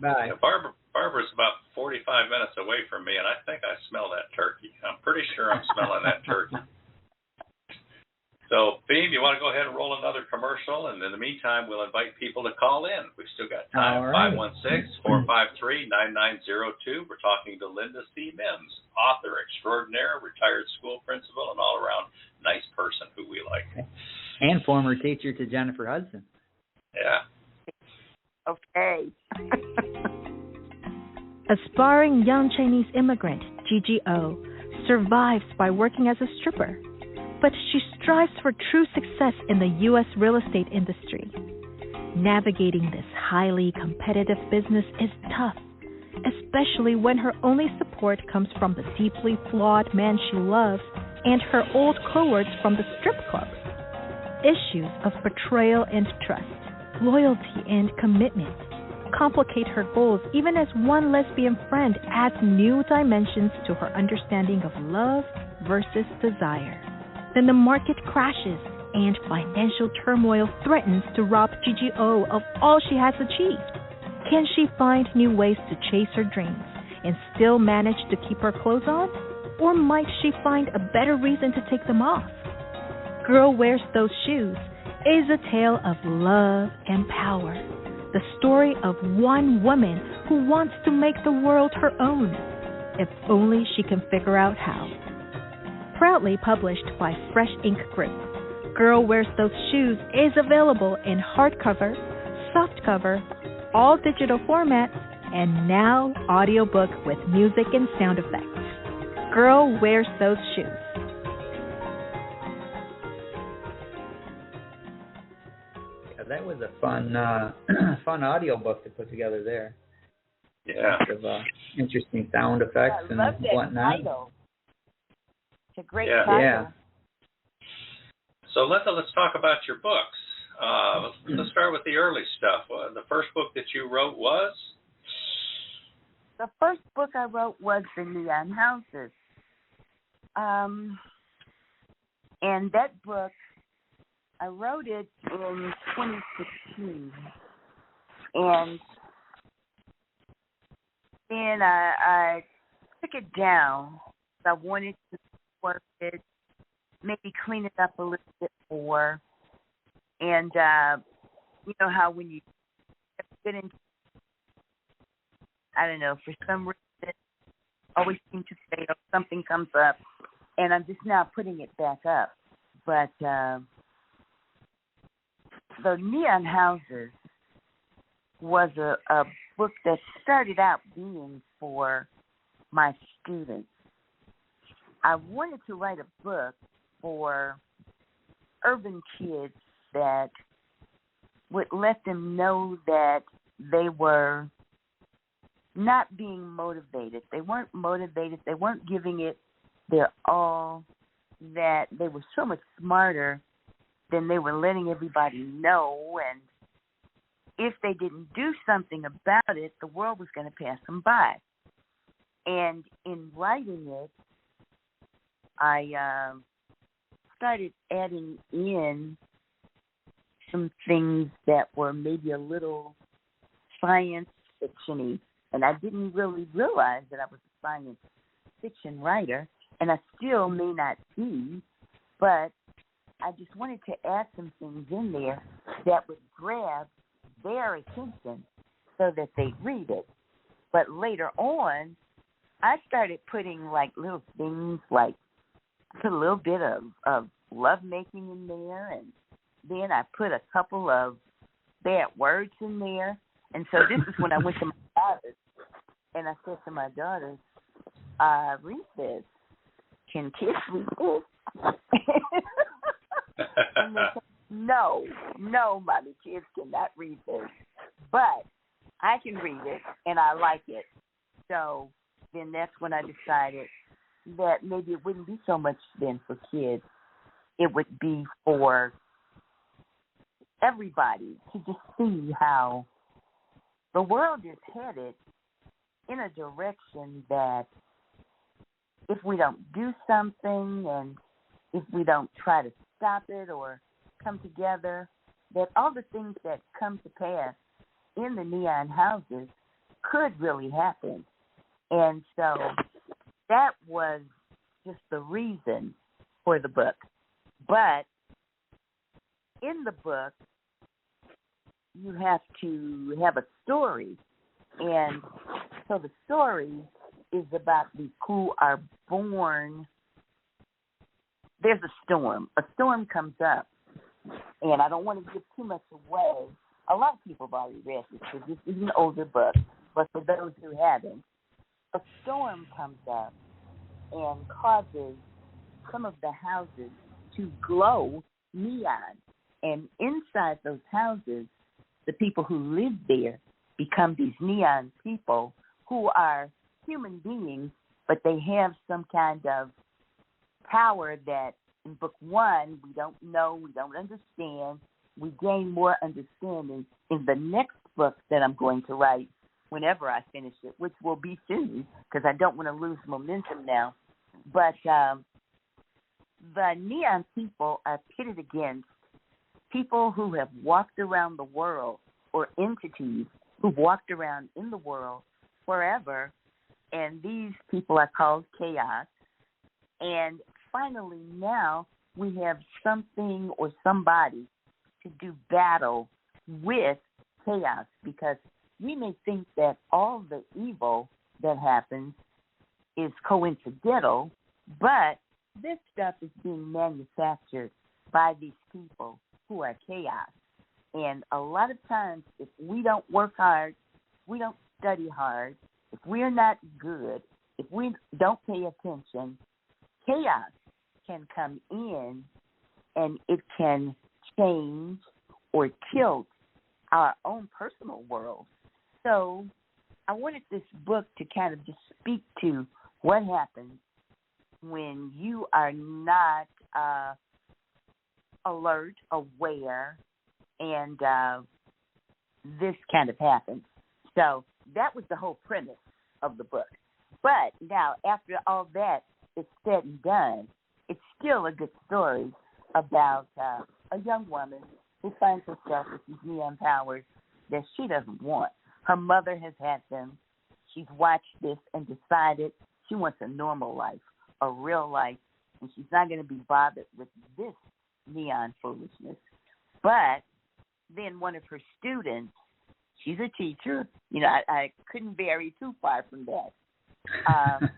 Bye. Yeah, Barbara's about 45 minutes away from me, and I think I smell that turkey. I'm pretty sure I'm smelling that turkey. So, Beem, you want to go ahead and roll another commercial? And in the meantime, we'll invite people to call in. We've still got time. All right. 516-453-9902. We're talking to Linda C. Mims, author extraordinaire, retired school principal, and all-around nice person who we like. And former teacher to Jennifer Hudson. Yeah. Okay. Aspiring young Chinese immigrant, Gigi O, survives by working as a stripper. But she strives for true success in the U.S. real estate industry. Navigating this highly competitive business is tough, especially when her only support comes from the deeply flawed man she loves and her old cohorts from the strip club. Issues of betrayal and trust, loyalty and commitment complicate her goals, even as one lesbian friend adds new dimensions to her understanding of love versus desire. Then the market crashes and financial turmoil threatens to rob Gigi O of all she has achieved. Can she find new ways to chase her dreams and still manage to keep her clothes on? Or might she find a better reason to take them off? Girl Wears Those Shoes is a tale of love and power. The story of one woman who wants to make the world her own, if only she can figure out how. Proudly published by Fresh Ink Group, Girl Wears Those Shoes is available in hardcover, softcover, all digital formats, and now audiobook with music and sound effects. Girl Wears Those Shoes. Yeah, that was a fun audiobook to put together there. Yeah. Lots of interesting sound effects and whatnot. Title. It's a great title. Yeah. So, Linda, let's talk about your books. Let's start with the early stuff. The first book that you wrote was? The first book I wrote was The Neon Houses. And that book, I wrote it in 2016. And then I took it down. I wanted to work it, maybe clean it up a little bit more. And you know how when you get into, I don't know, for some reason, always seem to fail, something comes up, and I'm just now putting it back up. But the Neon Houses was a book that started out being for my students. I wanted to write a book for urban kids that would let them know that they were not being motivated. They weren't motivated. They weren't giving it their all, that they were so much smarter than they were letting everybody know. And if they didn't do something about it, the world was going to pass them by. And in writing it, I started adding in some things that were maybe a little science fiction-y, and I didn't really realize that I was a science fiction writer, and I still may not be, but I just wanted to add some things in there that would grab their attention so that they'd read it. But later on, I started putting like little things, like put a little bit of love making in there, and then I put a couple of bad words in there. And so this is when I went to my daughters, and I said to my daughters, read this. Can kids read this? And they said, no, Mommy, kids cannot read this. But I can read it, and I like it. So then that's when I decided that maybe it wouldn't be so much then for kids. It would be for everybody to just see how the world is headed in a direction that if we don't do something and if we don't try to stop it or come together, that all the things that come to pass in the neon houses could really happen. And so that was just the reason for the book. But in the book, you have to have a story. And so the story is about the who are born. There's a storm. A storm comes up. And I don't want to give too much away. A lot of people have already read this, so this is an older book. But for those who haven't, a storm comes up and causes some of the houses to glow neon. And inside those houses, the people who live there become these neon people who are human beings, but they have some kind of power that in book one we don't know, we don't understand. We gain more understanding in the next book that I'm going to write whenever I finish it, which will be soon because I don't want to lose momentum now. But the neon people are pitted against people who have walked around the world, or entities who've walked around in the world forever, and these people are called chaos. And finally now we have something or somebody to do battle with chaos, because we may think that all the evil that happens is coincidental, but this stuff is being manufactured by these people who are chaos. And a lot of times, if we don't work hard, we don't study hard, if we're not good, if we don't pay attention, chaos can come in and it can change or tilt our own personal world. So I wanted this book to kind of just speak to what happens when you are not alert, aware, and this kind of happens. So that was the whole premise of the book. But now, after all that is said and done, it's still a good story about a young woman who finds herself with these neon powers that she doesn't want. Her mother has had them. She's watched this and decided she wants a normal life, a real life, and she's not going to be bothered with this neon foolishness. But then one of her students, she's a teacher. You know, I couldn't vary too far from that.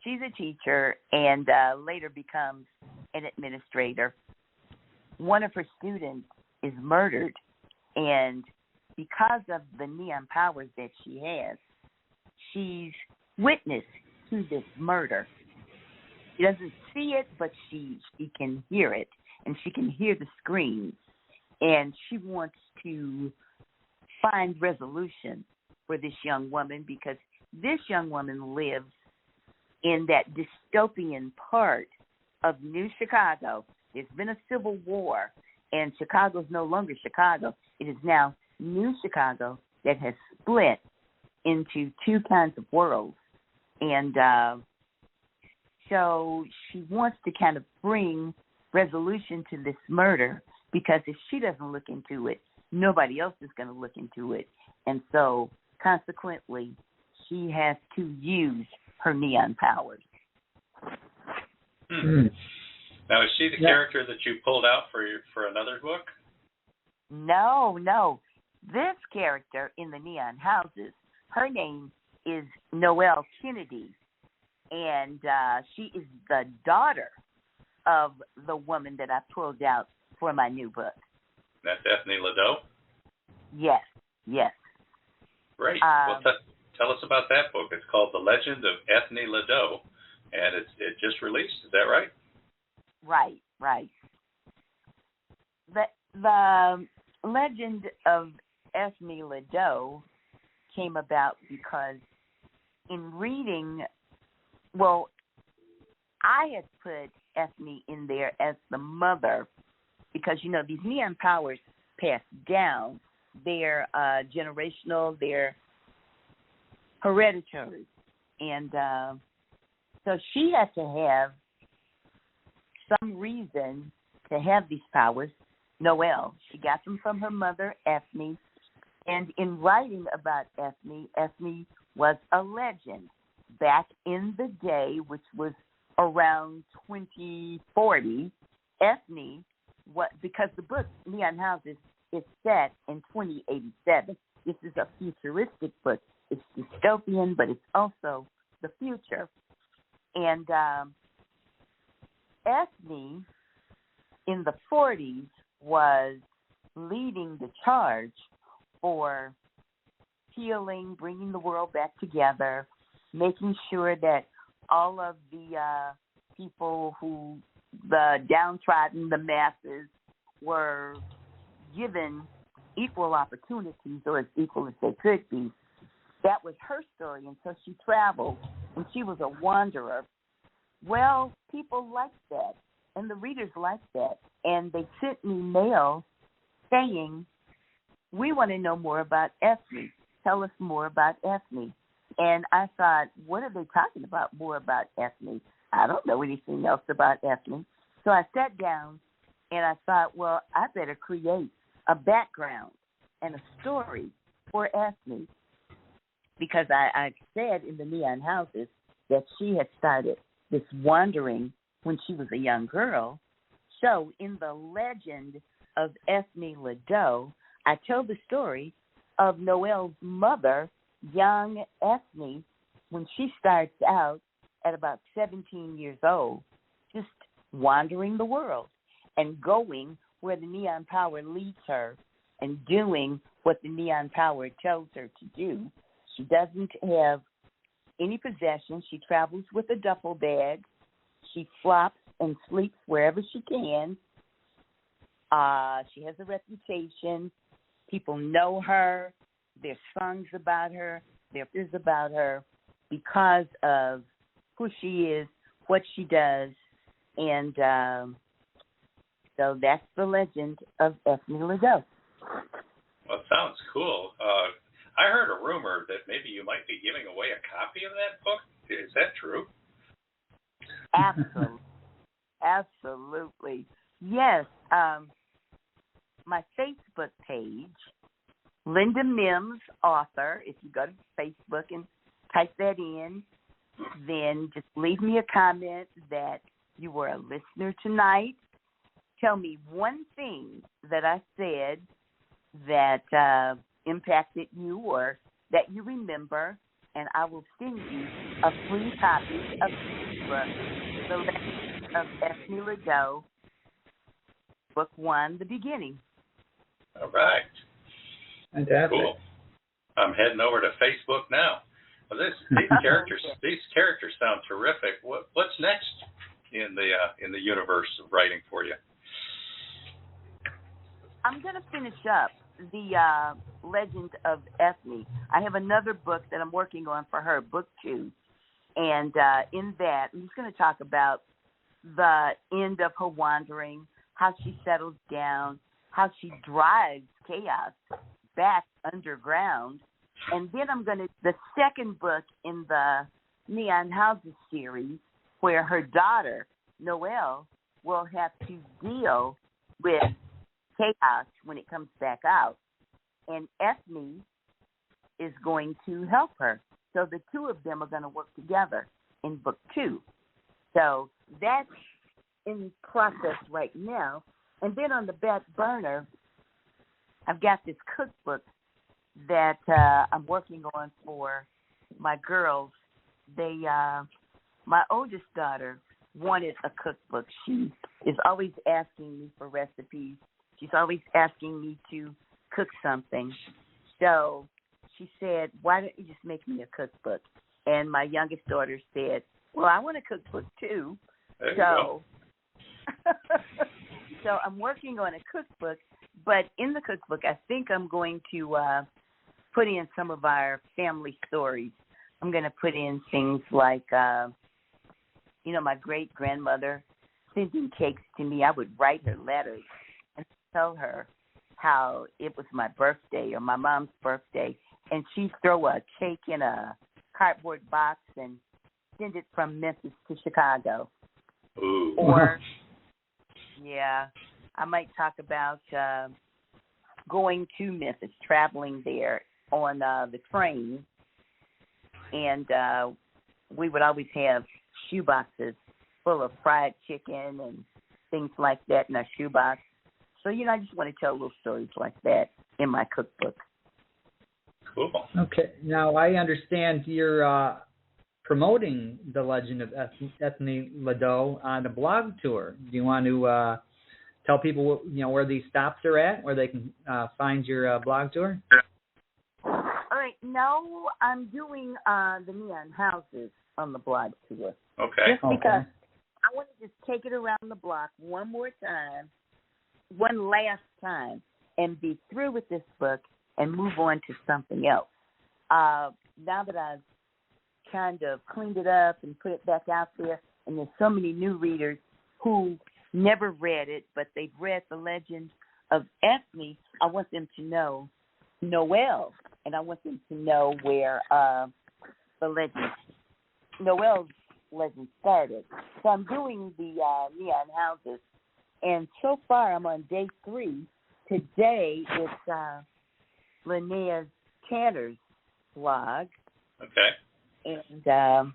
She's a teacher and later becomes an administrator. One of her students is murdered, and because of the neon powers that she has, she's witness to this murder. She doesn't see it, but she can hear it, and she can hear the screams. And she wants to find resolution for this young woman, because this young woman lives in that dystopian part of New Chicago. There's been a civil war, and Chicago's no longer Chicago. It is now New Chicago that has split into two kinds of worlds. And so she wants to kind of bring resolution to this murder, because if she doesn't look into it, nobody else is going to look into it. And so, consequently, she has to use her neon powers. Now, is she the character that you pulled out for another book? No. This character in the Neon Houses, her name is Noelle Kennedy, and she is the daughter of the woman that I pulled out for my new book. That's Ethne Lideau? Yes. Great. Well, tell us about that book. It's called The Legend of Ethne Lideau, and it just released. Is that right? Right. The legend of Ethne Lideau came about because in reading, well, I had put Ethne in there as the mother because, you know, these neon powers pass down. They're generational, they're hereditary. And so she had to have some reason to have these powers. Noelle, she got them from her mother, Ethne. And in writing about Ethne, Ethne was a legend back in the day, which was around 2040. Ethne, because the book Neon Houses is set in 2087. This is a futuristic book. It's dystopian, but it's also the future. And Ethne, in the 40s, was leading the charge for healing, bringing the world back together, making sure that all of the people the downtrodden, the masses, were given equal opportunities, or as equal as they could be. That was her story, and so she traveled, and she was a wanderer. Well, people liked that, and the readers liked that, and they sent me mail saying, we want to know more about Ethne. Tell us more about Ethne. And I thought, what are they talking about more about Ethne? I don't know anything else about Ethne. So I sat down, and I thought, well, I better create a background and a story for Ethne, because I said in the Neon Houses that she had started this wandering when she was a young girl. So in the legend of Ethne Lideau, I told the story of Noelle's mother, young Ethne, when she starts out at about 17 years old, just wandering the world and going where the neon power leads her and doing what the neon power tells her to do. She doesn't have any possessions. She travels with a duffel bag. She flops and sleeps wherever she can. She has a reputation. People know her. There's songs about her. There's about her because of who she is, what she does, and so that's the legend of Ethne Lideau. Well, it sounds cool. I heard a rumor that maybe you might be giving away a copy of that book. Is that true? Absolutely. Yes. My Facebook page, Linda Mims, author. If you go to Facebook and type that in, then just leave me a comment that you were a listener tonight. Tell me one thing that I said that impacted you or that you remember, and I will send you a free copy of the book, The Legend of Ethne Lideau, Book 1, The Beginning. All right. Fantastic. Cool. I'm heading over to Facebook now. Well, these characters sound terrific. What's next in the universe of writing for you? I'm going to finish up the Legend of Ethne. I have another book that I'm working on for her, book 2. And in that, I'm just going to talk about the end of her wandering, how she settles down, how she drives chaos back underground. And then I'm going to, the second book in the Neon Houses series, where her daughter, Noelle, will have to deal with chaos when it comes back out. And Ethne is going to help her. So the two of them are going to work together in book 2. So that's in process right now. And then on the back burner, I've got this cookbook that I'm working on for my girls. They, my oldest daughter wanted a cookbook. She is always asking me for recipes. She's always asking me to cook something. So she said, why don't you just make me a cookbook? And my youngest daughter said, well, I want a cookbook too. So I'm working on a cookbook, but in the cookbook, I think I'm going to put in some of our family stories. I'm going to put in things like, my great-grandmother sending cakes to me. I would write her letters and tell her how it was my birthday or my mom's birthday, and she'd throw a cake in a cardboard box and send it from Memphis to Chicago. Ooh. Or, I might talk about going to Memphis, traveling there on the train, and we would always have shoeboxes full of fried chicken and things like that in our shoebox. So, I just want to tell little stories like that in my cookbook. Cool. Okay. Now, I understand you're promoting The Legend of Ethne Ladeau on a blog tour. Do you want to tell people, where these stops are at, where they can find your blog tour? All right. No, I'm doing the Neon Houses on the blog tour. Okay. Just because I want to just take it around the block one last time, and be through with this book and move on to something else. Now that I've kind of cleaned it up and put it back out there, and there's so many new readers who never read it, but they've read The Legend of Ethne, I want them to know Noelle, and I want them to know where Noelle's legend started. So I'm doing the Neon Houses, and so far I'm on day 3. Today it's Linnea Tanner's blog. Okay. And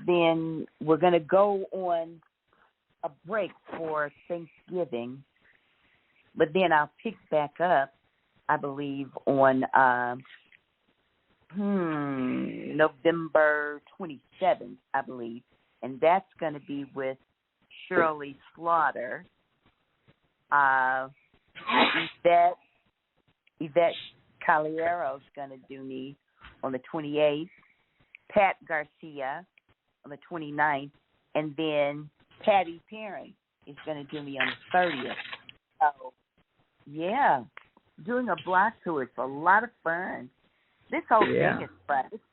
then we're going to go on a break for Thanksgiving, but then I'll pick back up, I believe, on November 27th, I believe, and that's going to be with Shirley Slaughter, Yvette Caliero's going to do me on the 28th, Pat Garcia on the 29th, and then Patty Perry is going to do me on the 30th. So, doing a block tour, it's a lot of fun. This whole thing is fun. It's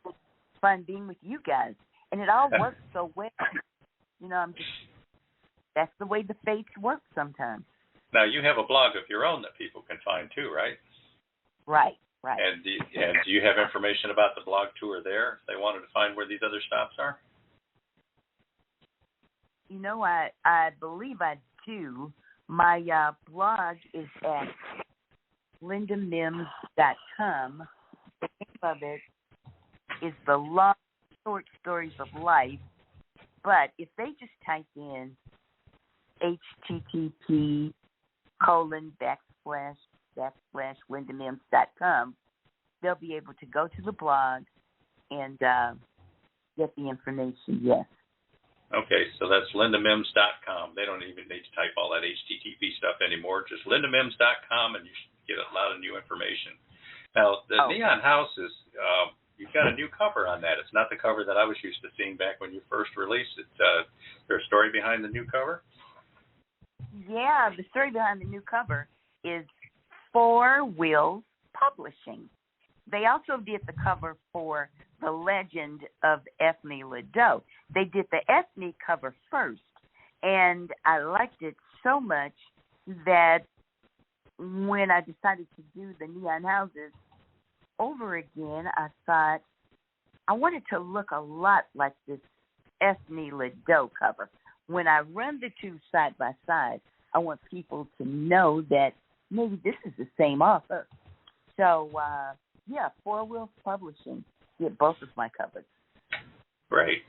fun being with you guys, and it all works so well. That's the way the fates work sometimes. Now, you have a blog of your own that people can find too, right? Right. And do you have information about the blog tour there if they wanted to find where these other stops are? I believe I do. My blog is at lindamims.com. The name of it is The Long Short Stories of Life. But if they just type in http://lindamims.com, they'll be able to go to the blog and get the information, yes. Okay, so that's lindamims.com. They don't even need to type all that HTTP stuff anymore. Just lindamims.com, and you should get a lot of new information. Now, the Neon Houses, you you've got a new cover on that. It's not the cover that I was used to seeing back when you first released it. Is there a story behind the new cover? Yeah, the story behind the new cover is Four Wheels Publishing. They also did the cover for The Legend of Ethne Ledoux. They did the Ethne cover first, and I liked it so much that when I decided to do the Neon Houses over again, I thought I wanted to look a lot like this Ethne Ledoux cover. When I run the two side by side, I want people to know that maybe this is the same author. So, Four Wheels Publishing did both of my covers. Great.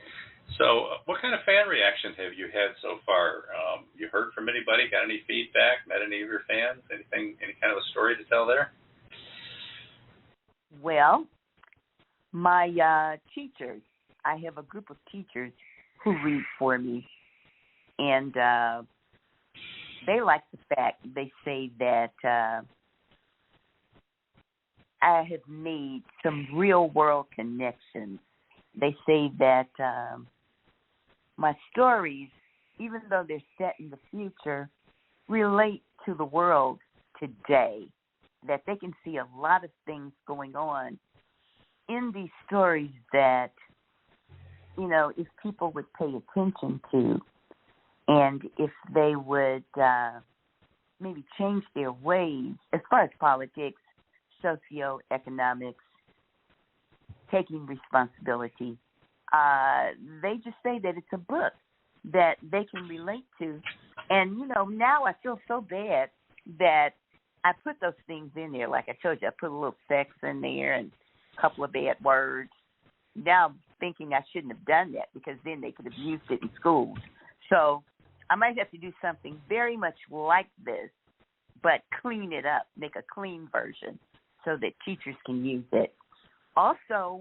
So what kind of fan reaction have you had so far? You heard from anybody? Got any feedback? Met any of your fans? Anything? Any kind of a story to tell there? Well, my teachers, I have a group of teachers who read for me, and they like the fact, they say that I have made some real-world connections. They say that my stories, even though they're set in the future, relate to the world today, that they can see a lot of things going on in these stories that, you know, if people would pay attention to, and if they would maybe change their ways as far as politics, socioeconomics, taking responsibility, they just say that it's a book that they can relate to. And, you know, now I feel so bad that I put those things in there. Like I told you, I put a little sex in there and a couple of bad words. Now I'm thinking I shouldn't have done that because then they could have used it in schools. So I might have to do something very much like this, but clean it up, make a clean version so that teachers can use it. Also,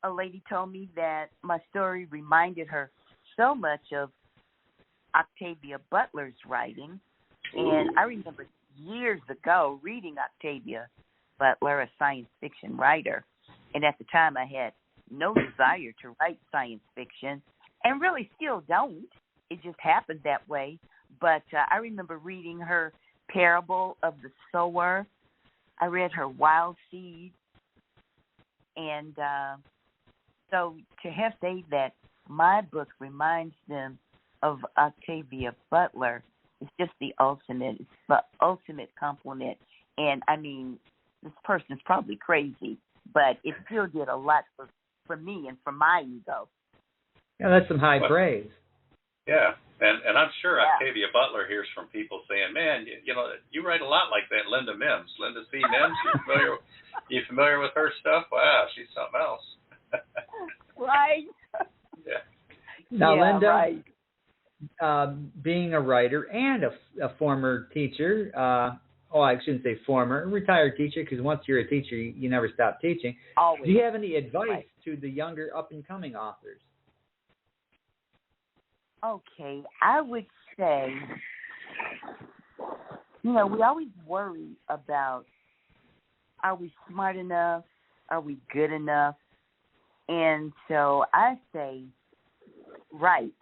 a lady told me that my story reminded her so much of Octavia Butler's writing. And I remember years ago reading Octavia Butler, a science fiction writer. And at the time I had no desire to write science fiction, and really still don't. It just happened that way. But I remember reading her Parable of the Sower. I read her Wild Seed. And so to have said that my book reminds them of Octavia Butler is just the ultimate. It's the ultimate compliment. And, I mean, this person's probably crazy, but it still did a lot for me and for my ego. Yeah, that's some high praise. Yeah, and I'm sure Octavia Butler hears from people saying, man, you know, you write a lot like that Linda Mims. Linda C. Mims, you familiar with her stuff? Wow, she's something else. Right. Yeah. Now, yeah, Linda, right. Being a writer and a former teacher, I shouldn't say former, a retired teacher, because once you're a teacher, you never stop teaching. Always. Do you have any advice to the younger up-and-coming authors? Okay, I would say, you know, we always worry about, are we smart enough? Are we good enough? And so I say, write.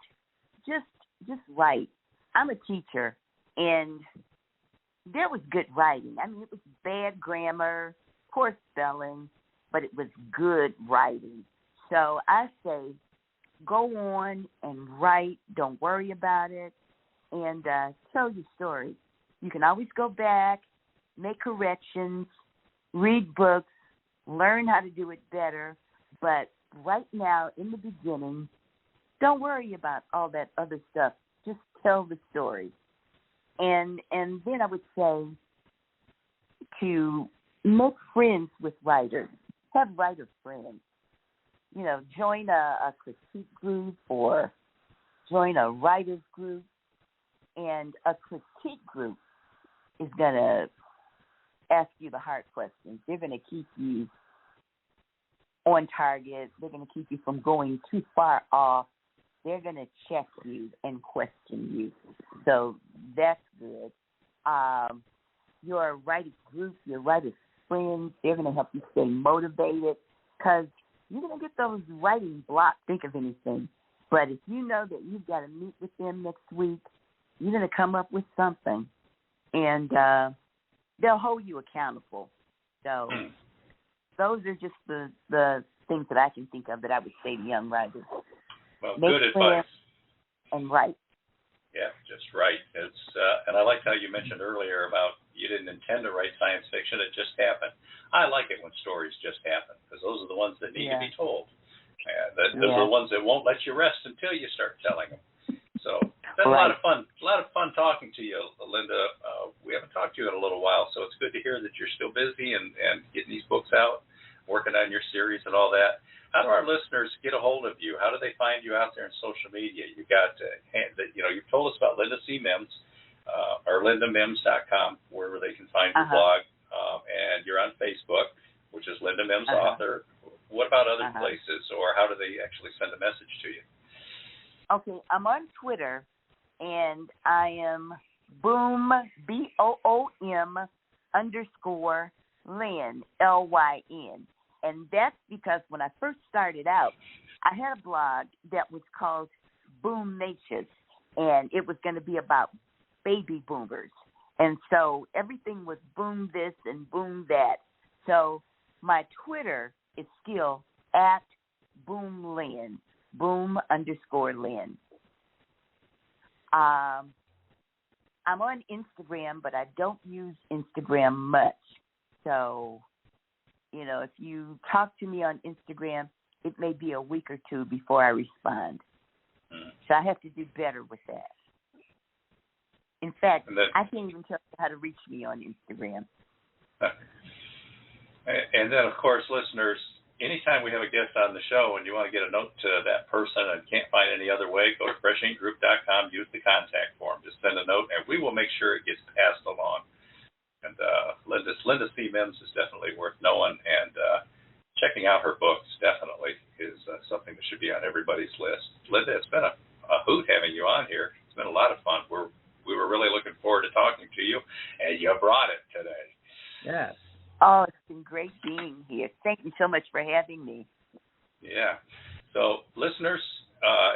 Just write. I'm a teacher, and there was good writing. I mean, it was bad grammar, poor spelling, but it was good writing. So I say, go on and write. Don't worry about it, and tell your story. You can always go back, make corrections, read books, learn how to do it better. But right now, in the beginning, don't worry about all that other stuff. Just tell the story. And then I would say to make friends with writers. Have writer friends. You know, join a critique group or join a writer's group. And a critique group is going to ask you the hard questions. They're going to keep you on target. They're going to keep you from going too far off. They're going to check you and question you. So that's good. Your writer's group, your writer's friends, they're going to help you stay motivated. because you're going to get those writing blocks, think of anything. But if you know that you've got to meet with them next week, you're going to come up with something. And they'll hold you accountable. So those are just the things that I can think of that I would say to young writers. Well, good advice. And write. Yeah, just write. It's and I liked how you mentioned earlier about you didn't intend to write science fiction; it just happened. I like it when stories just happen because those are the ones that need to be told. Those are the ones that won't let you rest until you start telling them. So that's a lot of fun. A lot of fun talking to you, Linda. We haven't talked to you in a little while, so it's good to hear that you're still busy and getting these books out, working on your series and all that. How do our listeners get a hold of you? How do they find you out there in social media? You've got, you've told us about Linda C. Mims, or LindaMims.com, where they can find your blog, and you're on Facebook, which is Linda Mims Author. What about other places, or how do they actually send a message to you? Okay, I'm on Twitter, and I am Boom, BOOM _Lynn, LYN. And that's because when I first started out, I had a blog that was called Boom Natures, and it was going to be about baby boomers. And so everything was boom this and boom that. So my Twitter is still at Boom Lynn, Boom _Lynn. I'm on Instagram, but I don't use Instagram much. So, if you talk to me on Instagram, it may be a week or two before I respond. So I have to do better with that. In fact, I can't even tell you how to reach me on Instagram. And then, of course, listeners, anytime we have a guest on the show and you want to get a note to that person and can't find any other way, go to freshinkgroup.com, use the contact form. Just send a note, and we will make sure it gets passed along. And Linda C. Mims is definitely worth knowing, and checking out her books definitely is something that should be on everybody's list. Linda, it's been a hoot having you on here. It's been a lot of fun. We were really looking forward to talking to you, and you brought it today. Yes. Oh, it's been great being here. Thank you so much for having me. Yeah. So, listeners,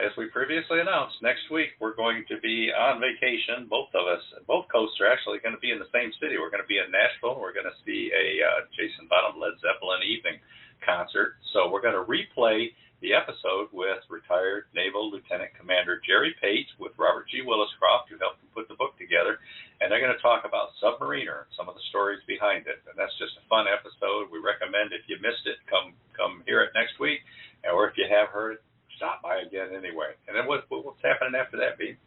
as we previously announced, next week we're going to be on vacation. Both of us, both coasts are actually going to be in the same city. We're going to be in Nashville. We're going to see a Jason Bonham Led Zeppelin evening concert. So we're going to replay the episode with retired Naval Lieutenant Commander Jerry Pate with Robert G. Williscroft, who helped him put the book together. And they're going to talk about Submariner and some of the stories behind it. And that's just a fun episode. We recommend if you missed it, come hear it next week. Or if you have heard it, stop by again anyway. And then what's happening after that, Beem?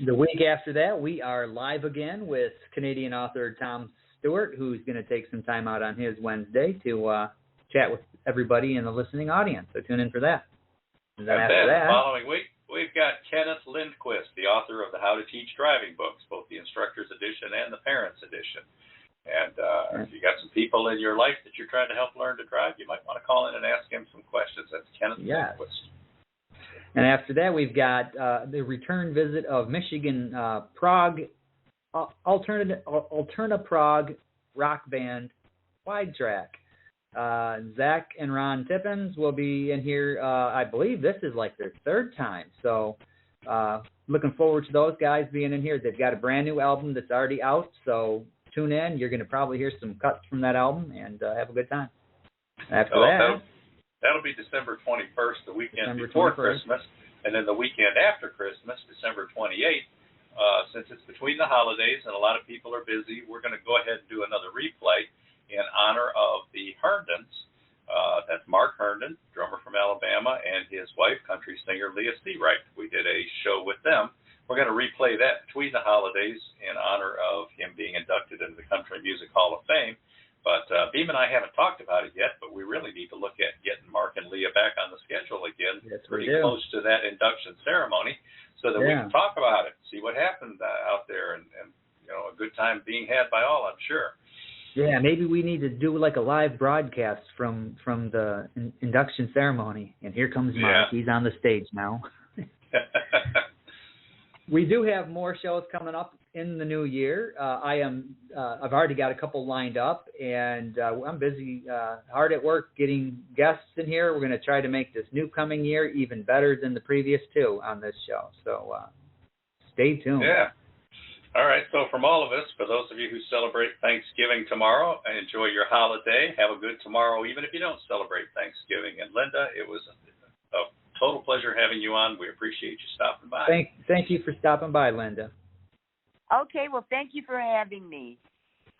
The week after that, we are live again with Canadian author Tom Stewart, who's going to take some time out on his Wednesday to chat with everybody in the listening audience. So tune in for that. And then after that, the following week, we've got Kenneth Lindquist, the author of the How to Teach Driving books, both the Instructor's Edition and the Parents Edition. And if you got some people in your life that you're trying to help learn to drive, you might want to call in and ask him some questions. That's Kenneth Lindquist. And after that, we've got the return visit of Michigan Prague Alterna Prague rock band Wide Track. Zach and Ron Tippins will be in here. I believe this is like their third time. So looking forward to those guys being in here. They've got a brand new album that's already out. So tune in. You're going to probably hear some cuts from that album and have a good time. After that. That'll be December 21st, the weekend before Christmas, and then the weekend after Christmas, December 28th. Since it's between the holidays and a lot of people are busy, we're going to go ahead and do another replay in honor of the Herndons. That's Mark Herndon, drummer from Alabama, and his wife, country singer Leah Seawright. We did a show with them. We're going to replay that between the holidays in honor of him being inducted into the Country Music Hall of Fame. But Beem and I haven't talked about it yet, but we really need to look at getting Mark and Leah back on the schedule again, pretty close to that induction ceremony, so that we can talk about it, see what happened out there, and a good time being had by all, I'm sure. Yeah, maybe we need to do like a live broadcast from the induction ceremony. And here comes Mark. He's on the stage now. We do have more shows coming up in the new year. I've already got a couple lined up, and I'm busy, hard at work getting guests in here. We're going to try to make this new coming year even better than the previous two on this show. So stay tuned. Yeah. All right. So from all of us, for those of you who celebrate Thanksgiving tomorrow, enjoy your holiday. Have a good tomorrow, even if you don't celebrate Thanksgiving. And Linda, it was a total pleasure having you on. We appreciate you stopping by. Thank you for stopping by, Linda. Okay, well, thank you for having me.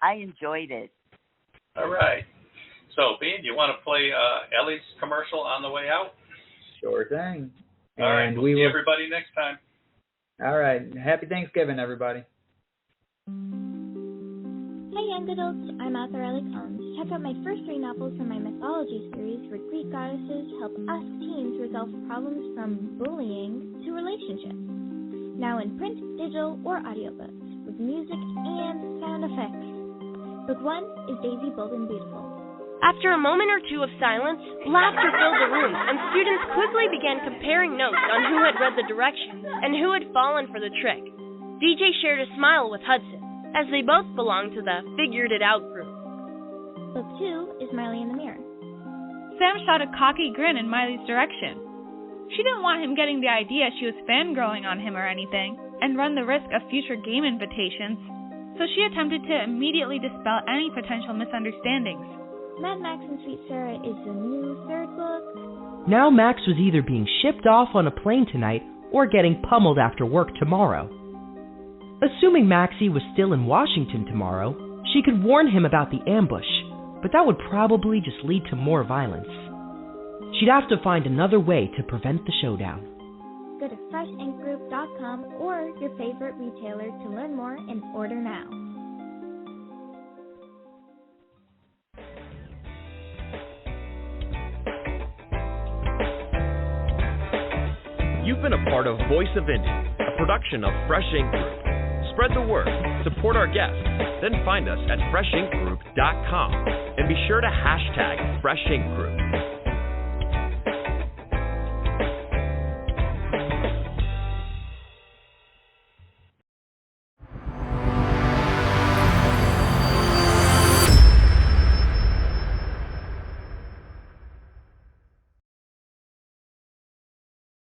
I enjoyed it. All right. So, Beem, you want to play Ellie's commercial on the way out? Sure thing. All right. We'll see everybody next time. All right. Happy Thanksgiving, everybody. Hi, young adults. I'm author Ellie Collins. Check out my first 3 novels from my mythology series where Greek goddesses help us teens resolve problems from bullying to relationships. Now in print, digital, or audiobooks with music and sound effects. Book 1 is Daisy Bold and Beautiful. After a moment or two of silence, laughter filled the room, and students quickly began comparing notes on who had read the directions and who had fallen for the trick. DJ shared a smile with Hudson, as they both belonged to the Figured It Out group. Book 2 is Miley in the Mirror. Sam shot a cocky grin in Miley's direction. She didn't want him getting the idea she was fangirling on him or anything, and run the risk of future game invitations, so she attempted to immediately dispel any potential misunderstandings. Mad Max and Sweet Sarah is the new 3rd book. Now Max was either being shipped off on a plane tonight or getting pummeled after work tomorrow. Assuming Maxie was still in Washington tomorrow, she could warn him about the ambush, but that would probably just lead to more violence. She'd have to find another way to prevent the showdown. Go to freshinkgroup.com or your favorite retailer to learn more and order now. You've been a part of Voice of Indie, a production of Fresh Ink Group. Spread the word, support our guests, then find us at freshinkgroup.com and be sure to hashtag Fresh Ink Group.